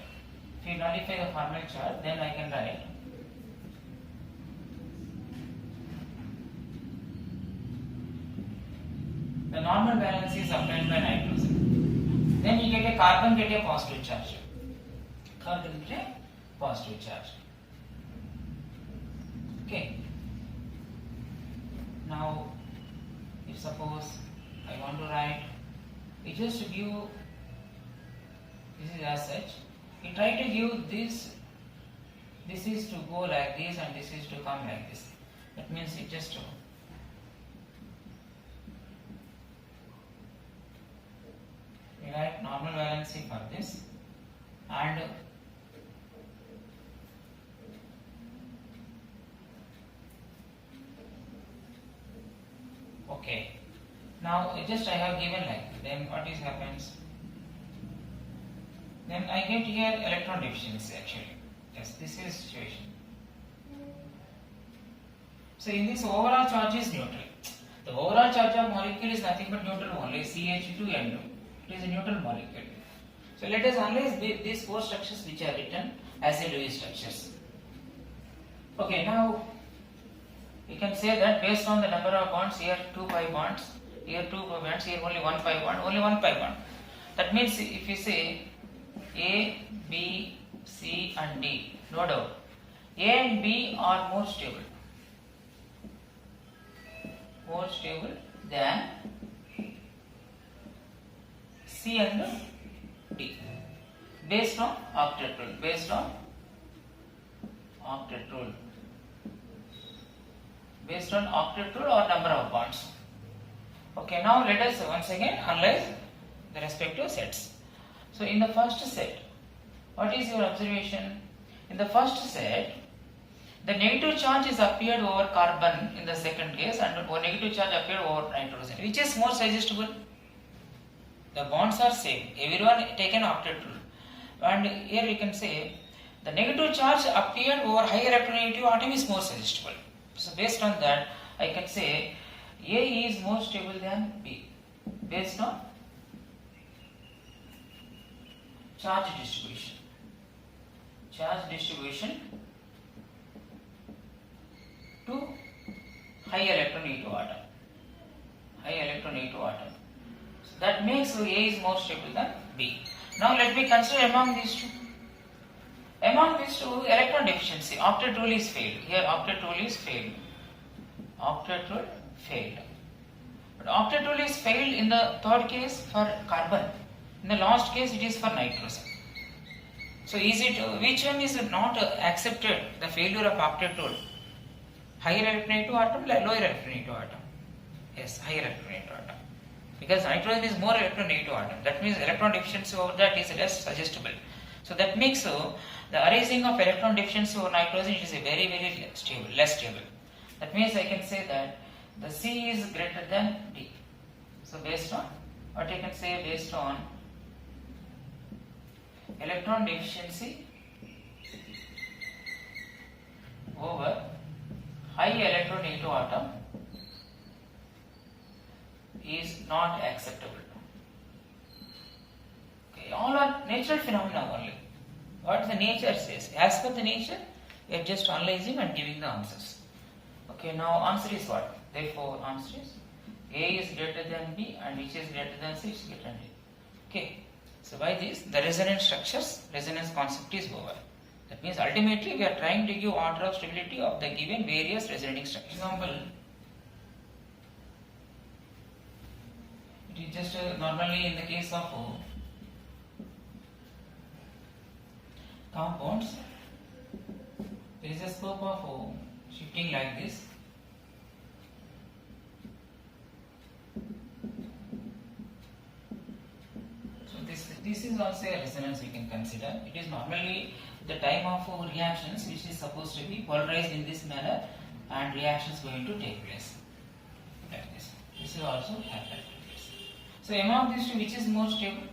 If you nullify the formal charge, then I can write the normal valence is obtained by nitrogen. Then you get a carbon get a positive charge. Carbon get a positive charge. Okay. Now, if suppose I want to write, it just give, this is as such, we try to give this is to go like this and this is to come like this. That means it just we write normal valency for this, and okay. Now just I have given like, then what is happens? Then I get here electron deficiency actually. Yes, this is situation. So in this overall charge is neutral. The overall charge of molecule is nothing but neutral only, CH2N2. It is a neutral molecule. So let us analyze these four structures which are written as a Lewis structures. Okay, now we can say that based on the number of bonds, here 2 pi bonds, here 2 pi bonds, here only 1 pi bond, only 1 pi bond. That means if you say A, B, C and D, no doubt, A and B are more stable than C and D based on octet rule, based on octet rule or number of bonds. Okay, now let us once again analyze the respective sets. So in the first set, what is your observation? In the first set, the negative charge is appeared over carbon in the second case and negative charge appeared over nitrogen. Which is more suggestible? The bonds are same, everyone taken octet rule. And here we can say the negative charge appeared over higher electronegative atom is more suggestible. So based on that, I can say A is more stable than B based on charge distribution. To high electronegative atom. So that makes A is more stable than B. Now let me consider among these two. Among these two, electron deficiency, octet rule is failed. Here octet rule is failed. But octet rule is failed in the third case for carbon. In the last case, it is for nitrogen. So is it, which one is not accepted, the failure of octet rule? Higher electronegative atom, lower electronegative atom? Yes, higher electronegative atom. Because nitrogen is more electronegative atom. That means electron deficiency over that is less suggestible. So that makes the arising of electron deficiency over nitrogen, it is a very, very stable, less stable. That means I can say that the C is greater than D. So based on, what I can say, based on electron deficiency over high electronegative atom is not acceptable. Okay, all are natural phenomena only. What the nature says. As per the nature, we are just analyzing and giving the answers. Okay, now answer is what? Therefore, answer is A is greater than B and which is greater than C is greater than D. Okay, so by this, the resonance structures, resonance concept is over. That means ultimately we are trying to give order of stability of the given various resonating structures. Example, it is just normally in the case of compounds, there is a scope of shifting like this. So this is also a resonance we can consider. It is normally the time of reactions which is supposed to be polarized in this manner and reactions going to take place like this. This is also happened. So among these two, which is more stable?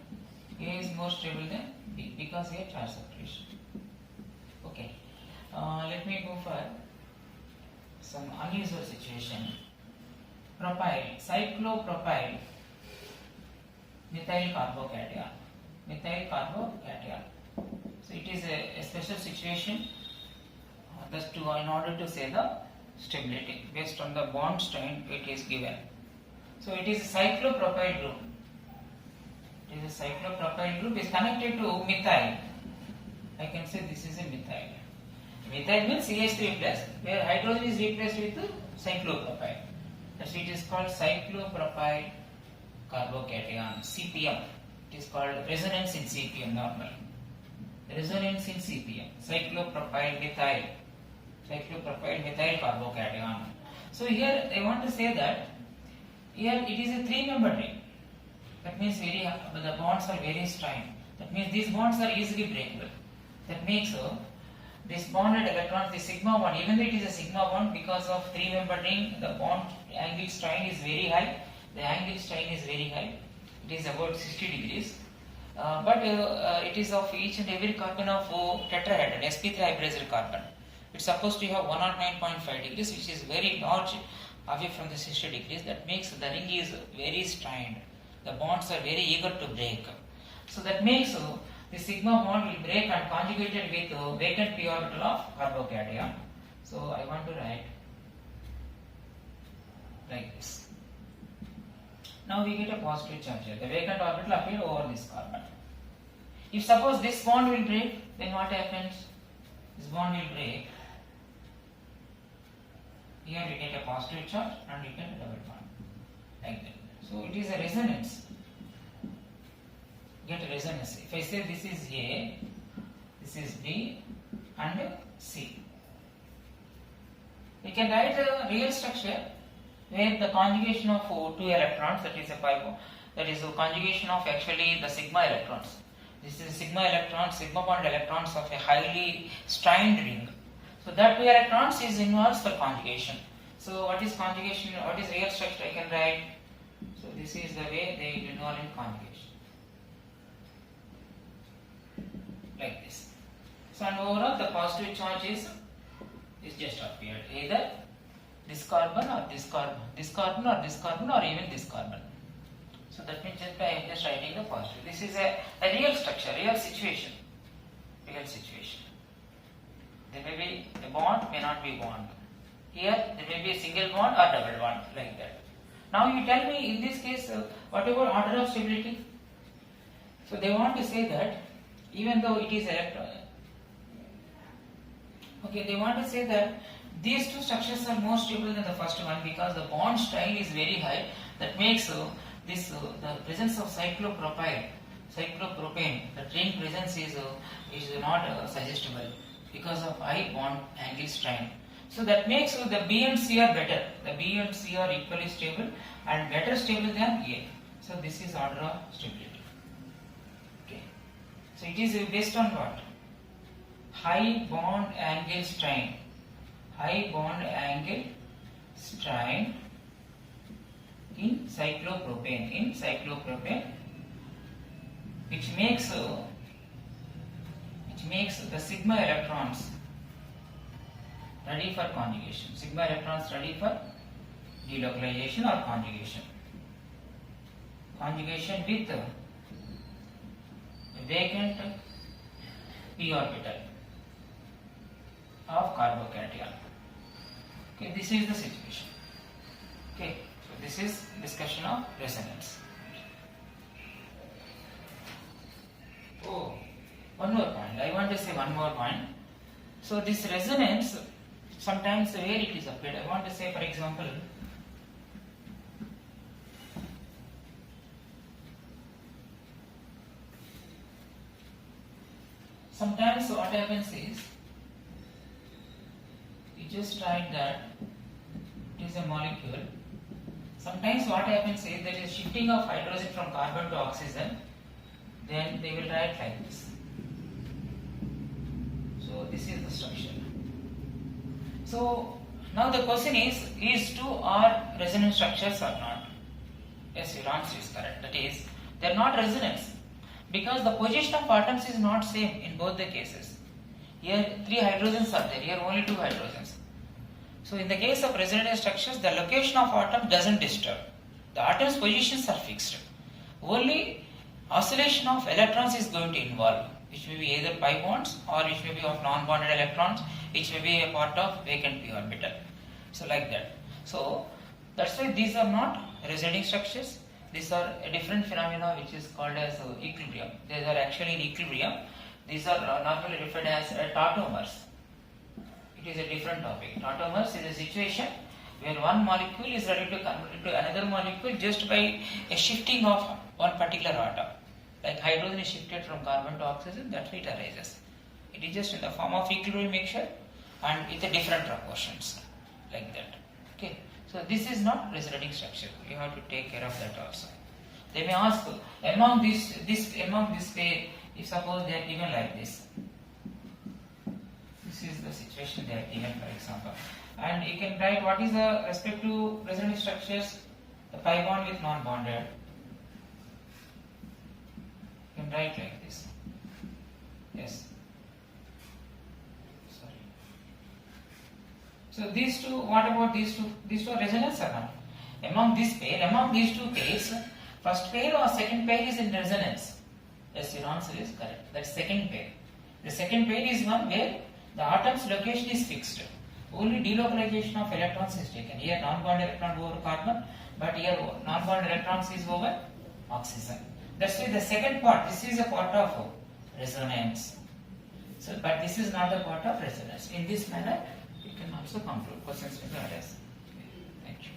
A is more stable than B because here charge separation. Okay. Let me go for some unusual situation. Propyl, cyclopropyl, methyl carbocation. Methyl carbocation. So it is a special situation just in order to say the stability based on the bond strength it is given. So it is a cyclopropyl group. It is a cyclopropyl group is connected to methyl. I can say this is a methyl. Methyl means CH3 plus, where hydrogen is replaced with cyclopropyl. Thus it is called cyclopropyl carbocation, CPM. It is called resonance in CPM normally. Resonance in CPM, cyclopropyl methyl carbocation. So here I want to say that here it is a 3-member ring. That means the bonds are very strained. That means these bonds are easily breakable. That makes this bonded electron, the sigma bond, even though it is a sigma bond, because of 3-member ring, the bond angle strain is very high. The angle strain is very high. It is about 60 degrees. But it is of each and every carbon of tetrahedron, sp3 hybridized carbon. It's supposed to have 109.5 degrees, which is very large away from the 60 degrees. That makes the ring is very strained. The bonds are very eager to break. So that makes the sigma bond will break and conjugated with vacant p orbital of carbocation. So I want to write like this. Now we get a positive charge here. The vacant orbital appear over this carbon. If suppose this bond will break, then what happens? This bond will break. Here we get a positive charge and we get a double bond like that. So it is a resonance. Get a resonance. If I say this is A, this is B and C. We can write a real structure where the conjugation of 2 electrons, that is a pi bond, that is the conjugation of actually the sigma electrons. This is sigma bond electrons of a highly strained ring. So that 2 electrons is involved for conjugation. So what is conjugation? What is real structure? I can write. So this is the way they involve in conjugation. Like this. So and overall the positive charge is just appeared. Either this carbon or this carbon, this carbon or this carbon or even this carbon. So that means just by just writing the positive. This is a real structure, real situation. Real situation. There may be a bond, may not be bond. Here there may be a single bond or double bond like that. Now you tell me in this case what about order of stability? So they want to say that even though it is electron, okay, they want to say that these two structures are more stable than the first one because the bond strain is very high. That makes the presence of cyclopropane, the ring presence is not suggestible because of high bond angle strain. So that makes the B and C are better. The B and C are equally stable and better stable than A. So this is order of stability. Okay. So it is based on what? High bond angle strain. High bond angle strain in cyclopropane. Which makes the sigma electrons ready for conjugation. Sigma electrons ready for delocalization or conjugation. Conjugation with vacant p orbital of carbocation. Okay, this is the situation. Okay, so this is discussion of resonance. Oh, one more point. I want to say one more point. So this resonance, sometimes where it is applied. I want to say, for example, sometimes what happens is, you just write that it is a molecule. Sometimes what happens is there is shifting of hydrogen from carbon to oxygen, then they will write like this. So this is the structure. So now the question is these two are resonance structures or not? Yes, your answer is correct. That is, they are not resonance because the position of atoms is not same in both the cases. Here 3 hydrogens are there, here only 2 hydrogens. So in the case of resonance structures, the location of atom doesn't disturb. The atom's positions are fixed. Only oscillation of electrons is going to involve, which may be either pi bonds or which may be of non-bonded electrons, which may be a part of vacant p orbital. So like that. So that's why these are not resonating structures. These are a different phenomena which is called as equilibrium. These are actually in equilibrium. These are normally referred as tautomers. It is a different topic. Tautomers is a situation where one molecule is ready to convert into another molecule just by a shifting of one particular atom. Like hydrogen is shifted from carbon to oxygen, that's why it arises. It is just in the form of equilibrium mixture and with a different proportions, like that. Okay. So this is not resonating structure. You have to take care of that also. They may ask among this pair, if suppose they are given like this. This is the situation they are given, for example. And you can write what is the respective resonating structures, the pi bond with non-bonded. You can write like this. Yes. Sorry. So these two, what about these two? These two are resonance or not? Among these two pairs, first pair or second pair is in resonance. Yes, your answer is correct. That's second pair. The second pair is one where the atom's location is fixed. Only delocalization of electrons is taken. Here non-bonded electron over carbon, but here non-bonded electrons is over oxygen. That's why the second part, this is a part of resonance. So, but this is not a part of resonance. In this manner, you can also conclude questions with the others. Thank you.